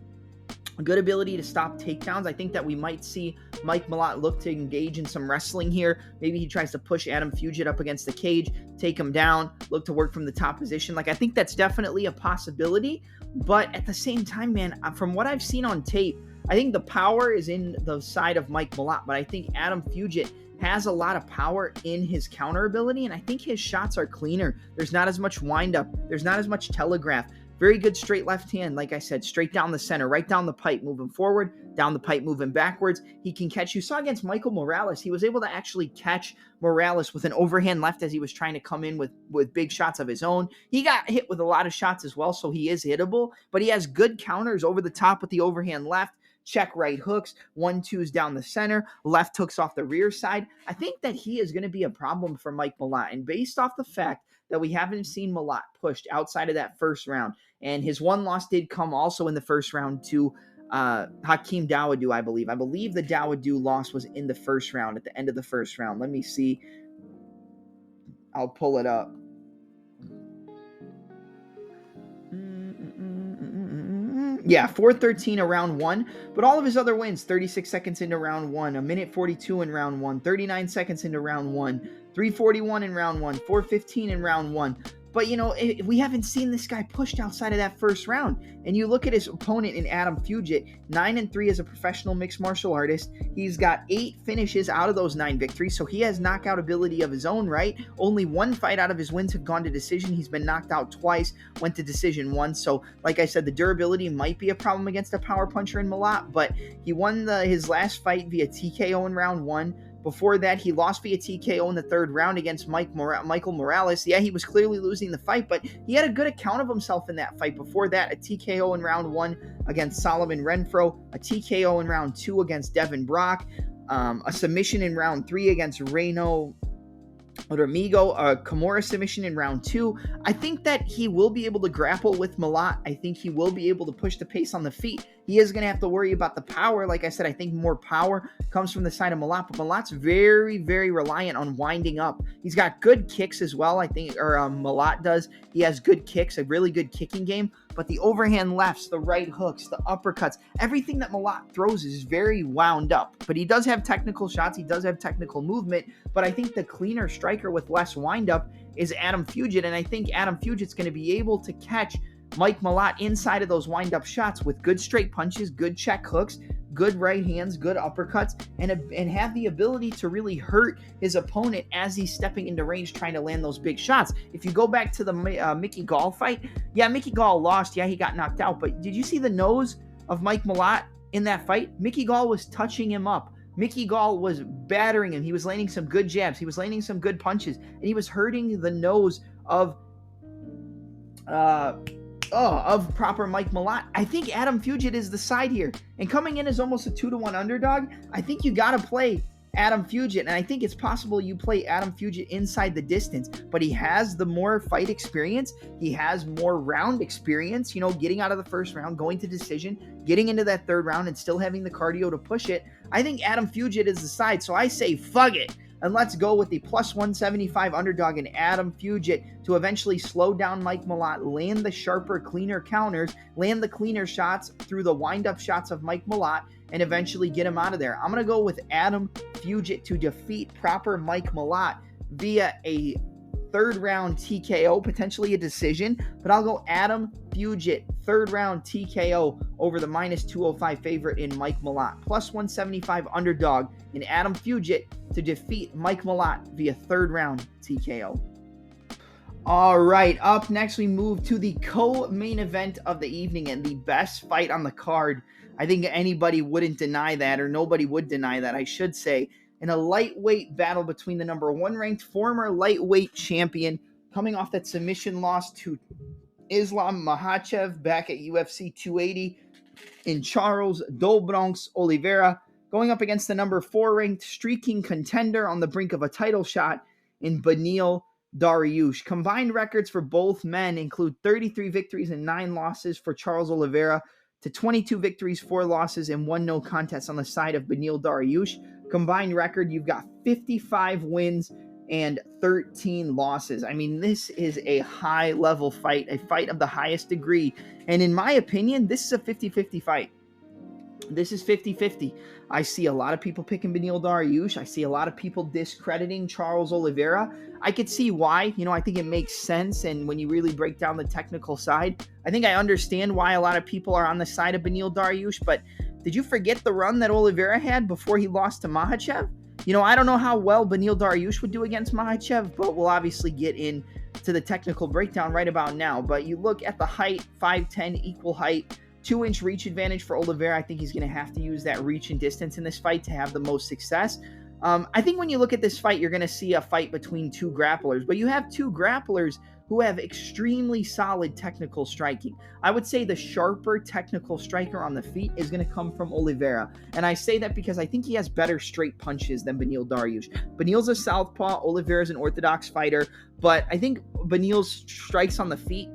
a good ability to stop takedowns. I think that we might see Mike Malott look to engage in some wrestling here. Maybe he tries to push Adam Fugit up against the cage, take him down, look to work from the top position. Like, I think that's definitely a possibility. But at the same time, man, from what I've seen on tape, I think the power is in the side of Mike Malott, but I think Adam Fugit has a lot of power in his counter ability, and I think his shots are cleaner. There's not as much windup. There's not as much telegraph. Very good straight left hand, like I said, straight down the center, right down the pipe, moving forward, down the pipe, moving backwards. He can catch. You saw against Michael Morales, he was able to actually catch Morales with an overhand left as he was trying to come in with big shots of his own. He got hit with a lot of shots as well, so he is hittable, but he has good counters over the top with the overhand left. Check right hooks, 1-2s down the center, left hooks off the rear side. I think that he is going to be a problem for Mike Malott. And based off the fact that we haven't seen Malott pushed outside of that first round, and his one loss did come also in the first round to Hakeem Dawodu, I believe. I believe the Dawodu loss was in the first round, at the end of the first round. Let me see. I'll pull it up. Yeah, 4:13 in round 1, but all of his other wins, 36 seconds into round 1, a minute 42 in round 1, 39 seconds into round 1, 3:41 in round 1, 4:15 in round 1. But, you know, we haven't seen this guy pushed outside of that first round. And you look at his opponent in Adam Fugit, 9-3 as a professional mixed martial artist. He's got 8 finishes out of those 9 victories, so he has knockout ability of his own, right? Only 1 fight out of his wins have gone to decision. He's been knocked out twice, went to decision once. So, like I said, the durability might be a problem against a power puncher in Malott, but he won his last fight via TKO in round 1. Before that, he lost via TKO in the 3rd round against Michael Morales. Yeah, he was clearly losing the fight, but he had a good account of himself in that fight. Before that, a TKO in round 1 against Solomon Renfro, a TKO in round 2 against Devin Brock, a submission in round 3 against Reno Ramigo, a Kimura submission in round 2. I think that he will be able to grapple with Malott. I think he will be able to push the pace on the feet. He is going to have to worry about the power. Like I said, I think more power comes from the side of Malat, but Malat's very, very reliant on winding up. He's got good kicks as well, I think, or Malat does. He has good kicks, a really good kicking game, but the overhand lefts, the right hooks, the uppercuts, everything that Malat throws is very wound up. But he does have technical shots. He does have technical movement, but I think the cleaner striker with less windup is Adam Fugit, and I think Adam Fugit's going to be able to catch Mike Malat inside of those wind-up shots with good straight punches, good check hooks, good right hands, good uppercuts, and have the ability to really hurt his opponent as he's stepping into range trying to land those big shots. If you go back to the Mickey Gall fight, yeah, Mickey Gall lost. Yeah, he got knocked out. But did you see the nose of Mike Malat in that fight? Mickey Gall was touching him up. Mickey Gall was battering him. He was landing some good jabs. He was landing some good punches. And he was hurting the nose of proper Mike Malat. I think Adam Fugit is the side here. And coming in as almost a 2-1 underdog, I think you got to play Adam Fugit. And I think it's possible you play Adam Fugit inside the distance. But he has the more fight experience. He has more round experience, getting out of the first round, going to decision, getting into that third round, and still having the cardio to push it. I think Adam Fugit is the side. So I say fuck it. And let's go with the plus 175 underdog in Adam Fugit to eventually slow down Mike Malat, land the sharper, cleaner counters, land the cleaner shots through the wind-up shots of Mike Malat, and eventually get him out of there. I'm going to go with Adam Fugit to defeat proper Mike Malat via a third round TKO, potentially a decision, but I'll go Adam Fugit, third round TKO over the minus 205 favorite in Mike Malat. Plus 175 underdog in Adam Fugit to defeat Mike Malat via third round TKO. All right, up next we move to the co-main event of the evening and the best fight on the card. I think anybody wouldn't deny that, or nobody would deny that, I should say. In a lightweight battle between the number 1 ranked former lightweight champion coming off that submission loss to Islam Makhachev back at UFC 280 in Charles Bronx Oliveira, going up against the number 4 ranked streaking contender on the brink of a title shot in Beneil Dariush. Combined records for both men include 33 victories and 9 losses for Charles Oliveira to 22 victories, 4 losses, and 1 no contest on the side of Beneil Dariush. Combined record, you've got 55 wins and 13 losses. I mean, this is a high-level fight, a fight of the highest degree. And in my opinion, this is a 50-50 fight. This is 50-50. I see a lot of people picking Beneil Dariush. I see a lot of people discrediting Charles Oliveira. I could see why. I think it makes sense. And when you really break down the technical side, I think I understand why a lot of people are on the side of Beneil Dariush. But did you forget the run that Oliveira had before he lost to Makhachev? I don't know how well Beneil Dariush would do against Makhachev, but we'll obviously get into the technical breakdown right about now. But you look at the height, 5'10", equal height, 2-inch reach advantage for Oliveira. I think he's going to have to use that reach and distance in this fight to have the most success. I think when you look at this fight, you're going to see a fight between 2 grapplers, but you have 2 grapplers who have extremely solid technical striking. I would say the sharper technical striker on the feet is going to come from Oliveira. And I say that because I think he has better straight punches than Beneil Dariush. Beneil's a southpaw, Oliveira's an orthodox fighter, but I think Beneil's strikes on the feet,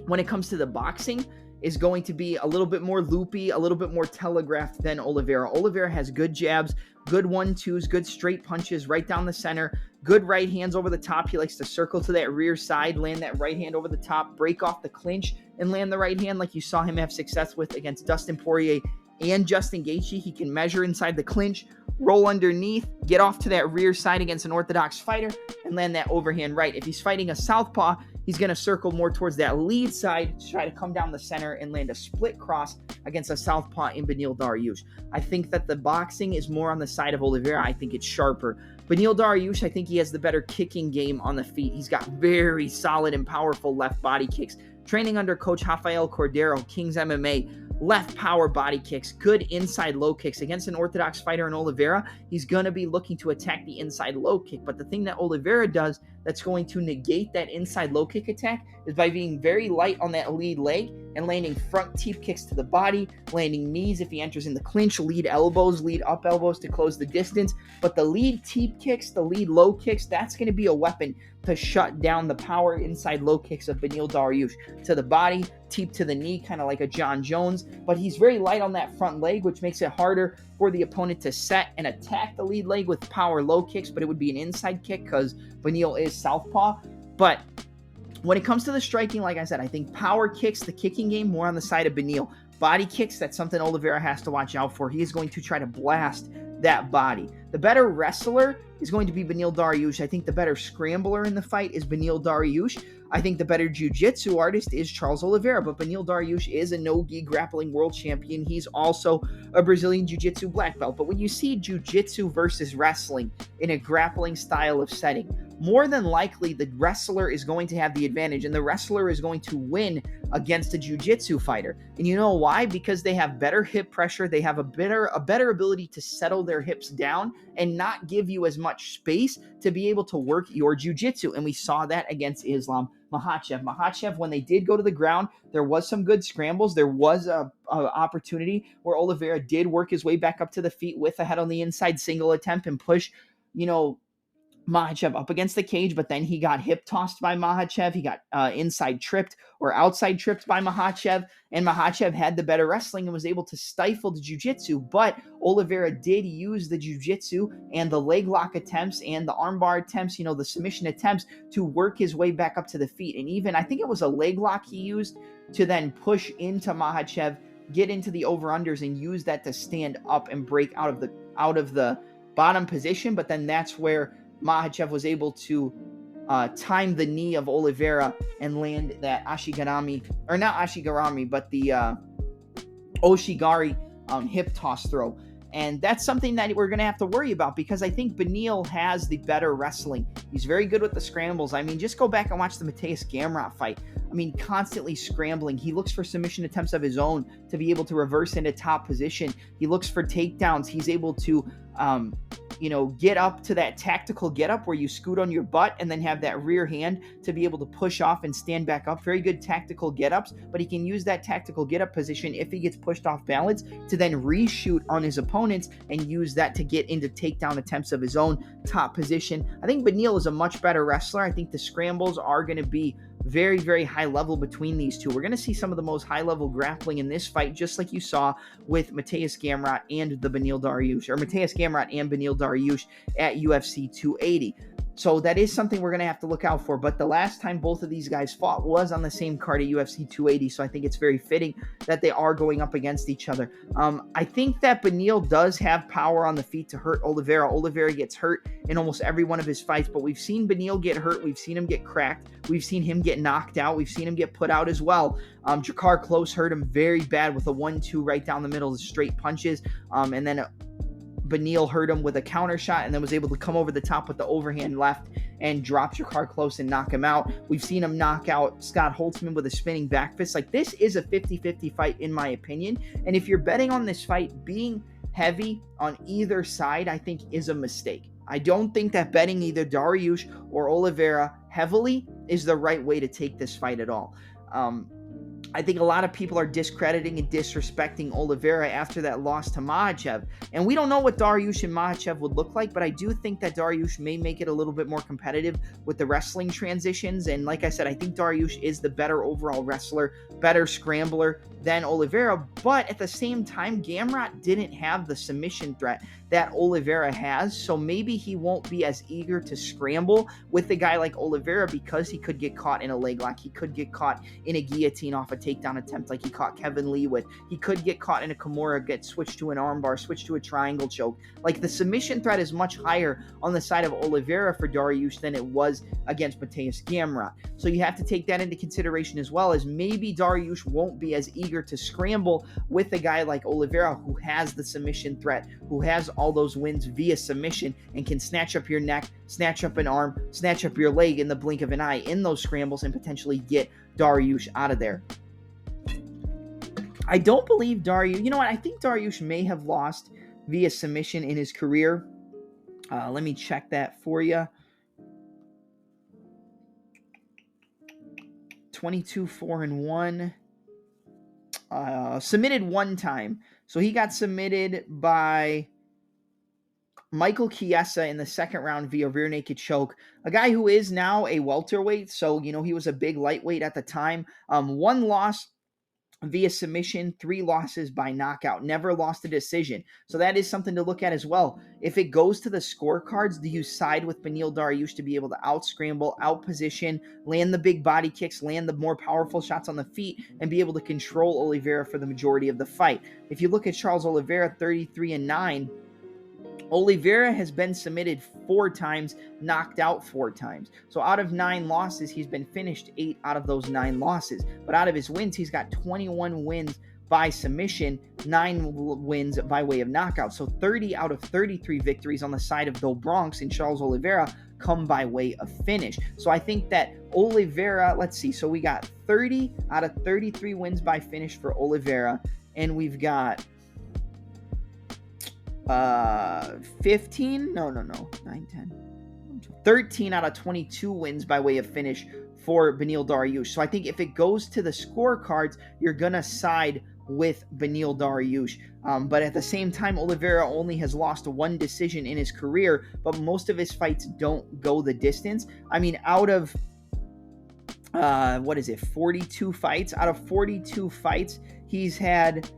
when it comes to the boxing, is going to be a little bit more loopy, a little bit more telegraphed than Oliveira. Oliveira has good jabs, good 1-2s, good straight punches right down the center, good right hands over the top. He likes to circle to that rear side, land that right hand over the top, break off the clinch, and land the right hand like you saw him have success with against Dustin Poirier and Justin Gaethje. He can measure inside the clinch, roll underneath, get off to that rear side against an orthodox fighter, and land that overhand right. If he's fighting a southpaw, he's going to circle more towards that lead side to try to come down the center and land a split cross against a southpaw in Beneil Dariush. I think that the boxing is more on the side of Oliveira. I think it's sharper. Beneil Dariush, I think he has the better kicking game on the feet. He's got very solid and powerful left body kicks. Training under coach Rafael Cordero, King's MMA, left power body kicks, good inside low kicks. Against an orthodox fighter in Oliveira, he's going to be looking to attack the inside low kick. But the thing that Oliveira does that's going to negate that inside low kick attack is by being very light on that lead leg and landing front teep kicks to the body, landing knees if he enters in the clinch, lead elbows, lead up elbows to close the distance. But the lead teep kicks, the lead low kicks, that's going to be a weapon to shut down the power inside low kicks of Beneil Dariush. To the body, teep to the knee, kind of like a John Jones, but he's very light on that front leg, which makes it harder for the opponent to set and attack the lead leg with power low kicks, but it would be an inside kick because Beneil is southpaw. But when it comes to the striking, like I said, I think power kicks, the kicking game, more on the side of Beneil. Body kicks, that's something Oliveira has to watch out for. He is going to try to blast that body. The better wrestler is going to be Beneil Dariush. I think the better scrambler in the fight is Beneil Dariush. I think the better jiu-jitsu artist is Charles Oliveira, but Beneil Dariush is a no-gi grappling world champion. He's also a Brazilian jiu-jitsu black belt. But when you see jiu-jitsu versus wrestling in a grappling style of setting, more than likely the wrestler is going to have the advantage, and the wrestler is going to win against a jiu-jitsu fighter. And you know why? Because they have better hip pressure, they have a better ability to settle their hips down and not give you as much space to be able to work your jiu-jitsu. And we saw that against Islam Makhachev. Makhachev, when they did go to the ground, there was some good scrambles. There was a opportunity where Oliveira did work his way back up to the feet with a head on the inside single attempt and push, Makhachev up against the cage, but then he got hip tossed by Makhachev. He got inside tripped or outside tripped by Makhachev, and Makhachev had the better wrestling and was able to stifle the jiu-jitsu, but Oliveira did use the jiu-jitsu and the leg lock attempts and the armbar attempts, the submission attempts to work his way back up to the feet. And even, I think it was a leg lock he used to then push into Makhachev, get into the over-unders, and use that to stand up and break out of the bottom position. But then that's where Makhachev was able to time the knee of Oliveira and land that Ashigarami, or not Ashigarami, but the Oshigari hip toss throw. And that's something that we're going to have to worry about because I think Beneil has the better wrestling. He's very good with the scrambles. I mean, just go back and watch the Mateus Gamrot fight. I mean, constantly scrambling. He looks for submission attempts of his own to be able to reverse into top position. He looks for takedowns. He's able to get up to that tactical get up where you scoot on your butt and then have that rear hand to be able to push off and stand back up. Very good tactical get ups, but he can use that tactical get up position if he gets pushed off balance to then reshoot on his opponents and use that to get into takedown attempts of his own top position. I think Beneil is a much better wrestler. I think the scrambles are going to be very, very high level between these two. We're going to see some of the most high level grappling in this fight, just like you saw with Mateus Gamrot and the Beneil Dariush, or Mateus Gamrot and Beneil Dariush at UFC 280. So that is something we're going to have to look out for. But the last time both of these guys fought was on the same card at UFC 280. So I think it's very fitting that they are going up against each other. I think that Beneil does have power on the feet to hurt Oliveira. Oliveira gets hurt in almost every one of his fights, but we've seen Beneil get hurt. We've seen him get cracked. We've seen him get knocked out. We've seen him get put out as well. Jakar Close hurt him very bad with a 1-2 right down the middle of straight punches. And then Beneil hurt him with a counter shot and then was able to come over the top with the overhand left and drop Jakar Close and knock him out. We've seen him knock out Scott Holtzman with a spinning back fist. Like, this is a 50-50 fight in my opinion. And if you're betting on this fight, being heavy on either side, I think is a mistake. I don't think that betting either Dariush or Oliveira heavily is the right way to take this fight at all. I think a lot of people are discrediting and disrespecting Oliveira after that loss to Makhachev. And we don't know what Dariush and Makhachev would look like, but I do think that Dariush may make it a little bit more competitive with the wrestling transitions. And like I said, I think Dariush is the better overall wrestler, better scrambler than Oliveira. But at the same time, Gamrot didn't have the submission threat that Oliveira has, so maybe he won't be as eager to scramble with a guy like Oliveira because he could get caught in a leg lock. He could get caught in a guillotine off a takedown attempt like he caught Kevin Lee with. He could get caught in a Kimura, get switched to an armbar, switched to a triangle choke. Like, the submission threat is much higher on the side of Oliveira for Dariush than it was against Mateus Gamrot. So you have to take that into consideration as well, as maybe Dariush won't be as eager to scramble with a guy like Oliveira who has the submission threat, who has all those wins via submission and can snatch up your neck, snatch up an arm, snatch up your leg in the blink of an eye in those scrambles and potentially get Dariush out of there. I don't believe Dariush, I think Dariush may have lost via submission in his career. Let me check that for you. 22-4-1. submitted one time. So he got submitted by Michael Chiesa in the second round via rear naked choke, a guy who is now a welterweight. So, he was a big lightweight at the time. One loss via submission, 3 losses by knockout, never lost a decision. So that is something to look at as well. If it goes to the scorecards, do you side with Beneil Dariush to be able to out-scramble, out-position, land the big body kicks, land the more powerful shots on the feet, and be able to control Oliveira for the majority of the fight? If you look at Charles Oliveira, 33-9, Oliveira has been submitted 4 times, knocked out 4 times. So out of 9 losses, he's been finished 8 out of those 9 losses. But out of his wins, he's got 21 wins by submission, 9 wins by way of knockout. So 30 out of 33 victories on the side of Do Bronx and Charles Oliveira come by way of finish. So I think that Oliveira, let's see, so we got 30 out of 33 wins by finish for Oliveira, and we've got 13 out of 22 wins by way of finish for Beneil Dariush. So I think if it goes to the scorecards, you're gonna side with Beneil Dariush. But at the same time, Oliveira only has lost 1 decision in his career, but most of his fights don't go the distance. I mean, out of 42 fights? Out of 42 fights, he's had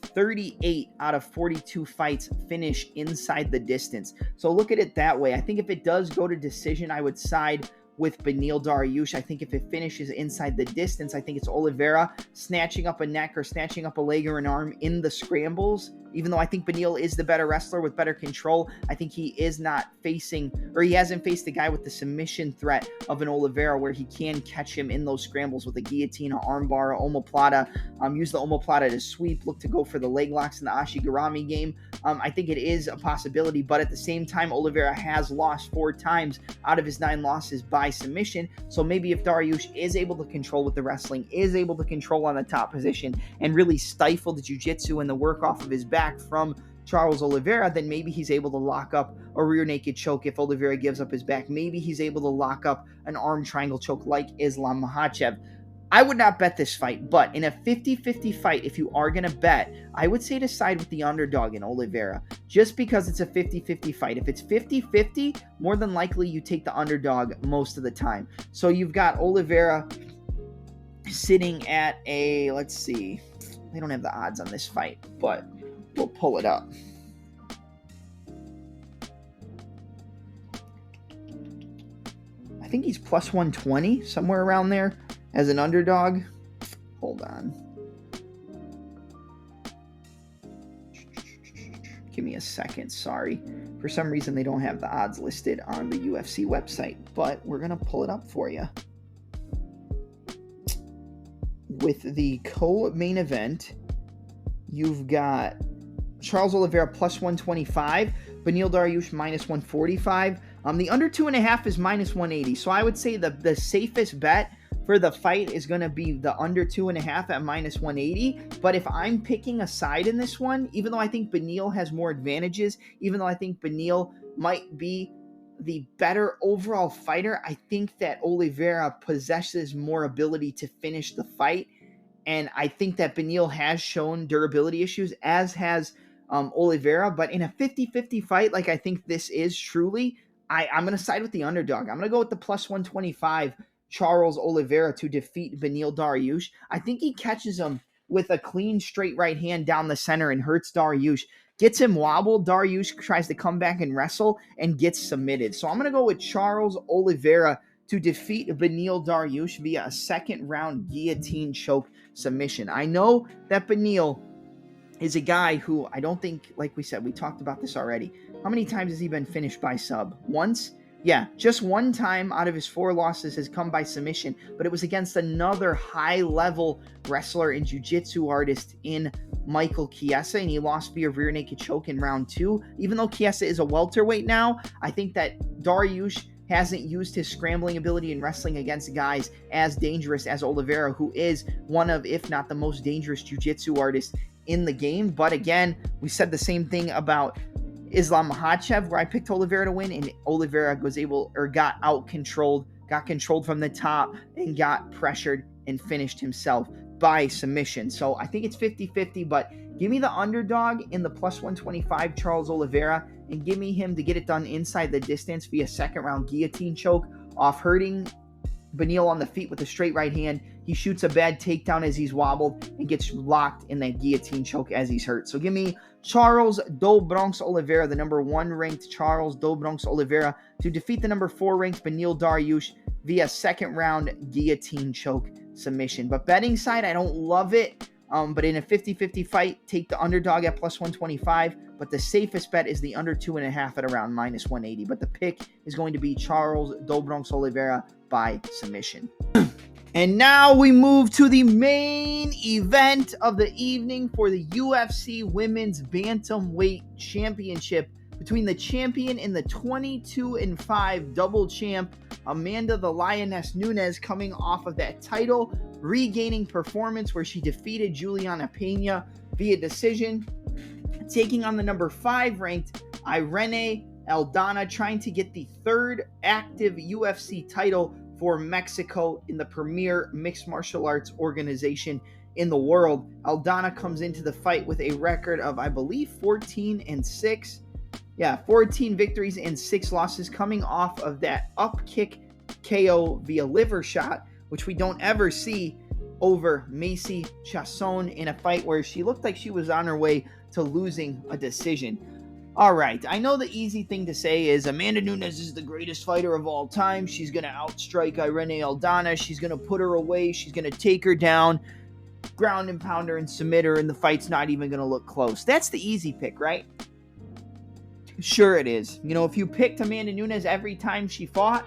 38 out of 42 fights finish inside the distance. So look at it that way. I think if it does go to decision, I would side with Beneil Dariush. I think if it finishes inside the distance, I think it's Oliveira snatching up a neck or snatching up a leg or an arm in the scrambles. Even though I think Beneil is the better wrestler with better control, I think he is not facing, or he hasn't faced a guy with the submission threat of an Oliveira where he can catch him in those scrambles with a guillotine, an armbar, omoplata, use the omoplata to sweep, look to go for the leg locks in the Ashigarami game. I think it is a possibility, but at the same time, Oliveira has lost 4 times out of his 9 losses by submission. So maybe if Dariush is able to control with the wrestling, is able to control on the top position, and really stifle the jiu-jitsu and the work off of his back from Charles Oliveira, then maybe he's able to lock up a rear naked choke if Oliveira gives up his back. Maybe he's able to lock up an arm triangle choke like Islam Makhachev. I would not bet this fight, but in a 50-50 fight, if you are going to bet, I would say to side with the underdog in Oliveira, just because it's a 50-50 fight. If it's 50-50, more than likely you take the underdog most of the time. So you've got Oliveira sitting at a, let's see, they don't have the odds on this fight, but we'll pull it up. I think he's plus 120, somewhere around there, as an underdog. Hold on. Give me a second, sorry. For some reason, they don't have the odds listed on the UFC website, but we're going to pull it up for you. With the co-main event, you've got Charles Oliveira plus 125, Beneil Dariush minus 145. The under 2.5 is minus 180. So I would say the safest bet for the fight is going to be the under 2.5 at minus 180. But if I'm picking a side in this one, even though I think Beneil has more advantages, even though I think Beneil might be the better overall fighter, I think that Oliveira possesses more ability to finish the fight. And I think that Beneil has shown durability issues, as has Oliveira. But in a 50-50 fight, like I think this is truly, I'm going to side with the underdog. I'm going to go with the plus 125 Charles Oliveira to defeat Beneil Dariush. I think he catches him with a clean, straight right hand down the center and hurts Dariush. Gets him wobbled. Dariush tries to come back and wrestle and gets submitted. So I'm going to go with Charles Oliveira to defeat Beneil Dariush via a second-round guillotine choke submission. I know that Beneil is a guy who I don't think, like we said, we talked about this already. How many times has he been finished by sub? Once? Yeah, just 1 time out of his 4 losses has come by submission, but it was against another high-level wrestler and jiu-jitsu artist in Michael Chiesa, and he lost via rear naked choke in round 2. Even though Chiesa is a welterweight now, I think that Dariush hasn't used his scrambling ability in wrestling against guys as dangerous as Oliveira, who is one of, if not the most dangerous jiu-jitsu artists in the game. But again, we said the same thing about Islam Makhachev, where I picked Oliveira to win, and Oliveira got out controlled, got controlled from the top, and got pressured and finished himself. by submission. So I think it's 50-50, but give me the underdog in the plus 125, Charles Oliveira, and give me him to get it done inside the distance via second round guillotine choke off hurting Beneil on the feet with a straight right hand. He shoots a bad takedown as he's wobbled and gets locked in that guillotine choke as he's hurt. So give me Charles Do Bronx Oliveira, the number 1 ranked Charles Do Bronx Oliveira, to defeat the number 4 ranked Beneil Dariush via second round guillotine choke submission. But betting side, I don't love it. But in a 50-50 fight, take the underdog at plus 125. But the safest bet is the under 2.5 at around minus 180. But the pick is going to be Charles Do Bronx Oliveira by submission. And now we move to the main event of the evening for the UFC Women's Bantamweight Championship between the champion and the 22-5 double champ, Amanda the Lioness Nunes, coming off of that title regaining performance where she defeated Juliana Pena via decision, taking on the number 5 ranked Irene Aldana, trying to get the 3rd active UFC title for Mexico in the premier mixed martial arts organization in the world. Aldana comes into the fight with a record of, I believe, 14-6. 14 victories and 6 losses, coming off of that up kick KO via liver shot, which we don't ever see over Macy Chasson in a fight where she looked like she was on her way to losing a decision. All right, I know the easy thing to say is Amanda Nunes is the greatest fighter of all time. She's going to outstrike Irene Aldana. She's going to put her away. She's going to take her down, ground and pound her and submit her, and the fight's not even going to look close. That's the easy pick, right? Sure it is. You know, if you picked Amanda Nunes every time she fought,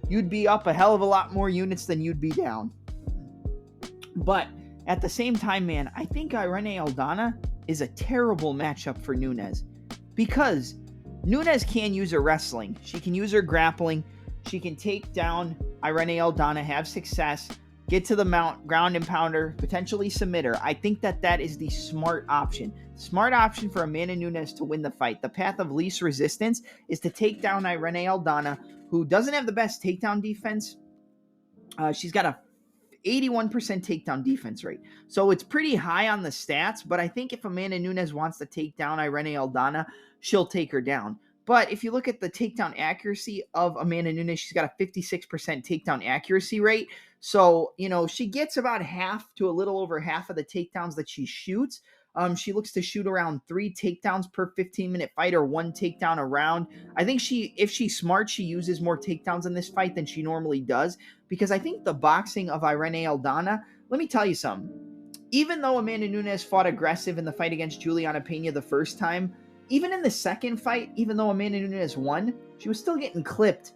you'd be up a hell of a lot more units than you'd be down. But at the same time, man, I think Irene Aldana is a terrible matchup for Nunes. Because Nunes can use her wrestling. She can use her grappling. She can take down Irene Aldana, have success, get to the mount, ground and pound her, potentially submit her. I think that is the smart option. Smart option for Amanda Nunes to win the fight. The path of least resistance is to take down Irene Aldana, who doesn't have the best takedown defense. She's got a 81% takedown defense rate. So it's pretty high on the stats, but I think if Amanda Nunes wants to take down Irene Aldana, she'll take her down. But if you look at the takedown accuracy of Amanda Nunes, she's got a 56% takedown accuracy rate. So, you know, she gets about half to a little over half of the takedowns that she shoots. She looks to shoot around 3 takedowns per 15-minute fight, or 1 takedown a round. I think if she's smart, she uses more takedowns in this fight than she normally does, because I think the boxing of Irene Aldana, let me tell you something. Even though Amanda Nunes fought aggressive in the fight against Juliana Pena the first time, even in the second fight, even though Amanda Nunes won, she was still getting clipped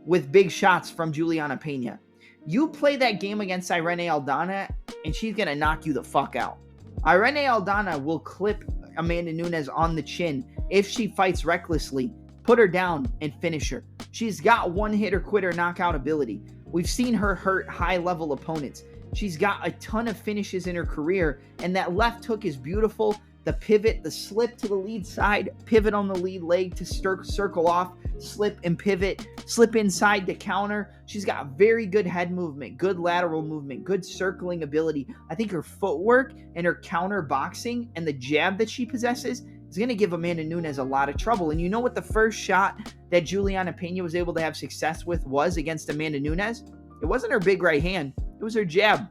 with big shots from Juliana Pena. You play that game against Irene Aldana, and she's going to knock you the fuck out. Irene Aldana will clip Amanda Nunes on the chin if she fights recklessly, put her down, and finish her. She's got one-hitter-quitter knockout ability. We've seen her hurt high-level opponents. She's got a ton of finishes in her career, and that left hook is beautiful. The pivot, the slip to the lead side, pivot on the lead leg to circle off, slip and pivot, slip inside to counter. She's got very good head movement, good lateral movement, good circling ability. I think her footwork and her counter boxing and the jab that she possesses is going to give Amanda Nunes a lot of trouble. And you know what the first shot that Juliana Pena was able to have success with was against Amanda Nunes? It wasn't her big right hand. It was her jab.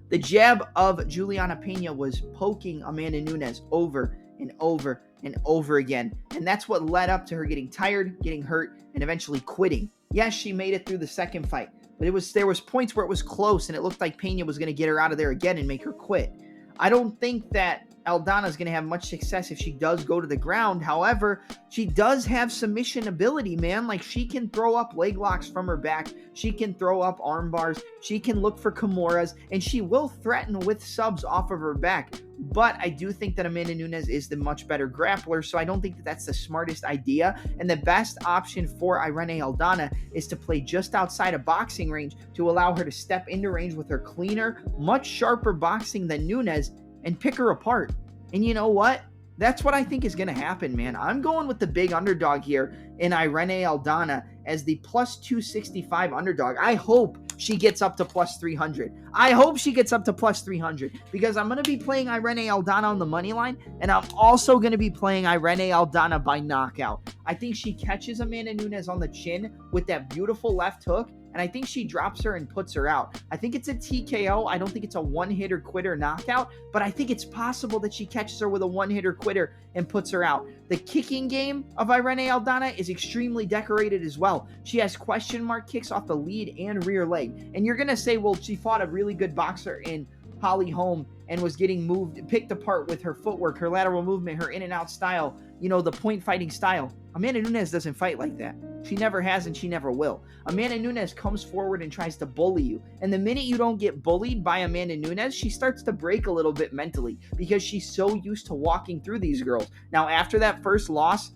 The jab of Juliana Pena was poking Amanda Nunes over and over and over again. And that's what led up to her getting tired, getting hurt, and eventually quitting. Yes, she made it through the second fight, but there was points where it was close and it looked like Pena was going to get her out of there again and make her quit. I don't think that Aldana is going to have much success if she does go to the ground. However, she does have submission ability, man. Like, she can throw up leg locks from her back. She can throw up arm bars. She can look for Kimuras, and she will threaten with subs off of her back. But I do think that Amanda Nunes is the much better grappler, so I don't think that that's the smartest idea. And the best option for Irene Aldana is to play just outside of boxing range to allow her to step into range with her cleaner, much sharper boxing than Nunes and pick her apart. And you know what? That's what I think is going to happen, man. I'm going with the big underdog here in Irene Aldana as the plus 265 underdog. I hope she gets up to plus 300. I hope she gets up to plus 300 because I'm going to be playing Irene Aldana on the money line, and I'm also going to be playing Irene Aldana by knockout. I think she catches Amanda Nunes on the chin with that beautiful left hook, and I think she drops her and puts her out. I think it's a TKO. I don't think it's a one-hitter quitter knockout, but I think it's possible that she catches her with a one-hitter quitter and puts her out. The kicking game of Irene Aldana is extremely decorated as well. She has question mark kicks off the lead and rear leg. And you're going to say, well, she fought a really good boxer in Holly Holm and was getting picked apart with her footwork, her lateral movement, her in and out style, the point fighting style. Amanda Nunes doesn't fight like that. She never has and she never will. Amanda Nunes comes forward and tries to bully you. And the minute you don't get bullied by Amanda Nunes, she starts to break a little bit mentally because she's so used to walking through these girls. Now, after that first loss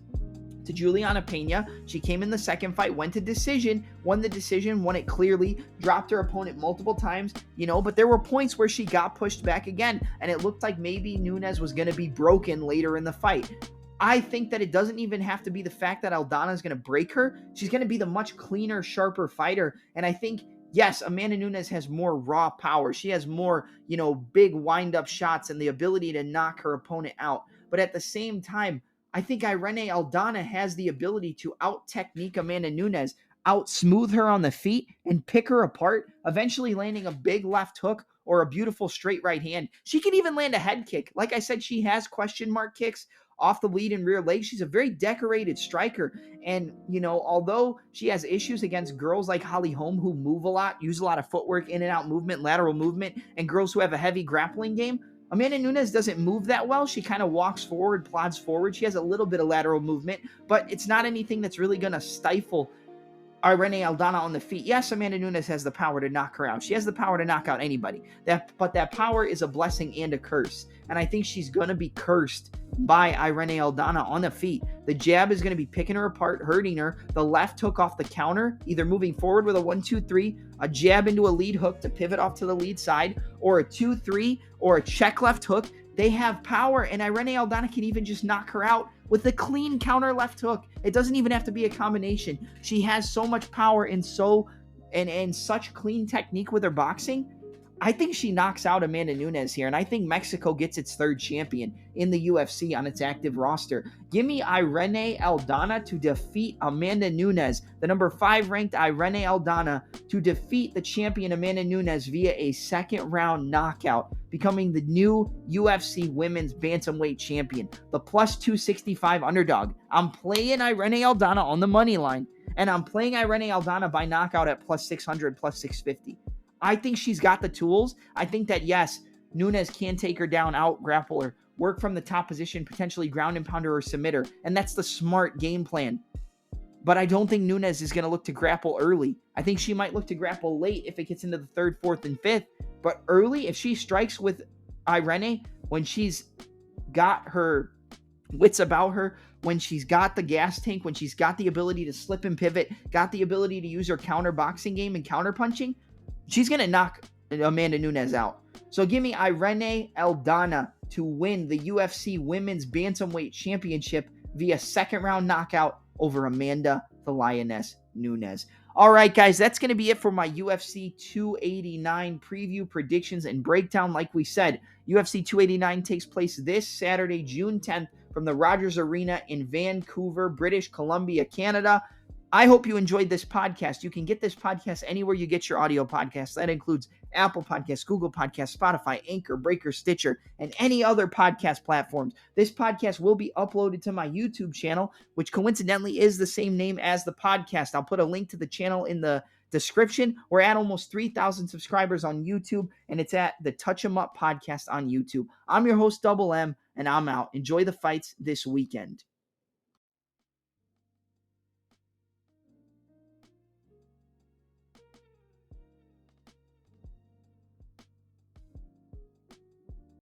to Juliana Pena, she came in the second fight, went to decision, won the decision, won it clearly, dropped her opponent multiple times, but there were points where she got pushed back again, and it looked like maybe Nunes was going to be broken later in the fight. I think that it doesn't even have to be the fact that Aldana is going to break her. She's going to be the much cleaner, sharper fighter. And I think, yes, Amanda Nunes has more raw power. She has more, big wind-up shots and the ability to knock her opponent out. But at the same time, I think Irene Aldana has the ability to out-technique Amanda Nunes, out-smooth her on the feet, and pick her apart, eventually landing a big left hook or a beautiful straight right hand. She can even land a head kick. Like I said, she has question mark kicks off the lead and rear leg. She's a very decorated striker. And, although she has issues against girls like Holly Holm who move a lot, use a lot of footwork, in and out movement, lateral movement, and girls who have a heavy grappling game, Amanda Nunes doesn't move that well. She kind of walks forward, plods forward. She has a little bit of lateral movement, but it's not anything that's really going to stifle Irene Aldana on the feet. Yes, Amanda Nunes has the power to knock her out. She has the power to knock out anybody. But that power is a blessing and a curse. And I think she's going to be cursed by Irene Aldana on the feet. The jab is going to be picking her apart, hurting her. The left hook off the counter, either moving forward with a 1-2-3, a jab into a lead hook to pivot off to the lead side, or a 2-3, or a check left hook. They have power, and Irene Aldana can even just knock her out with a clean counter left hook. It doesn't even have to be a combination. She has so much power and such clean technique with her boxing. I think she knocks out Amanda Nunes here, and I think Mexico gets its third champion in the UFC on its active roster. Give me Irene Aldana to defeat Amanda Nunes, the number 5 ranked Irene Aldana, to defeat the champion Amanda Nunes via a second round knockout, becoming the new UFC women's bantamweight champion, the plus 265 underdog. I'm playing Irene Aldana on the money line, and I'm playing Irene Aldana by knockout at plus 600, plus 650. I think she's got the tools. I think that, yes, Nunes can take her down, out grapple her, work from the top position, potentially ground and pound her or submit her. And that's the smart game plan. But I don't think Nunes is going to look to grapple early. I think she might look to grapple late if it gets into the 3rd, 4th, and 5th. But early, if she strikes with Irene, when she's got her wits about her, when she's got the gas tank, when she's got the ability to slip and pivot, got the ability to use her counter boxing game and counter punching, she's going to knock Amanda Nunes out. So give me Irene Aldana to win the UFC Women's Bantamweight Championship via second round knockout over Amanda the Lioness Nunes. All right, guys, that's going to be it for my UFC 289 preview, predictions, and breakdown. Like we said, UFC 289 takes place this Saturday, June 10th, from the Rogers Arena in Vancouver, British Columbia, Canada. I hope you enjoyed this podcast. You can get this podcast anywhere you get your audio podcasts. That includes Apple Podcasts, Google Podcasts, Spotify, Anchor, Breaker, Stitcher, and any other podcast platforms. This podcast will be uploaded to my YouTube channel, which coincidentally is the same name as the podcast. I'll put a link to the channel in the description. We're at almost 3,000 subscribers on YouTube, and it's at the Touch 'Em Up podcast on YouTube. I'm your host, Double M, and I'm out. Enjoy the fights this weekend.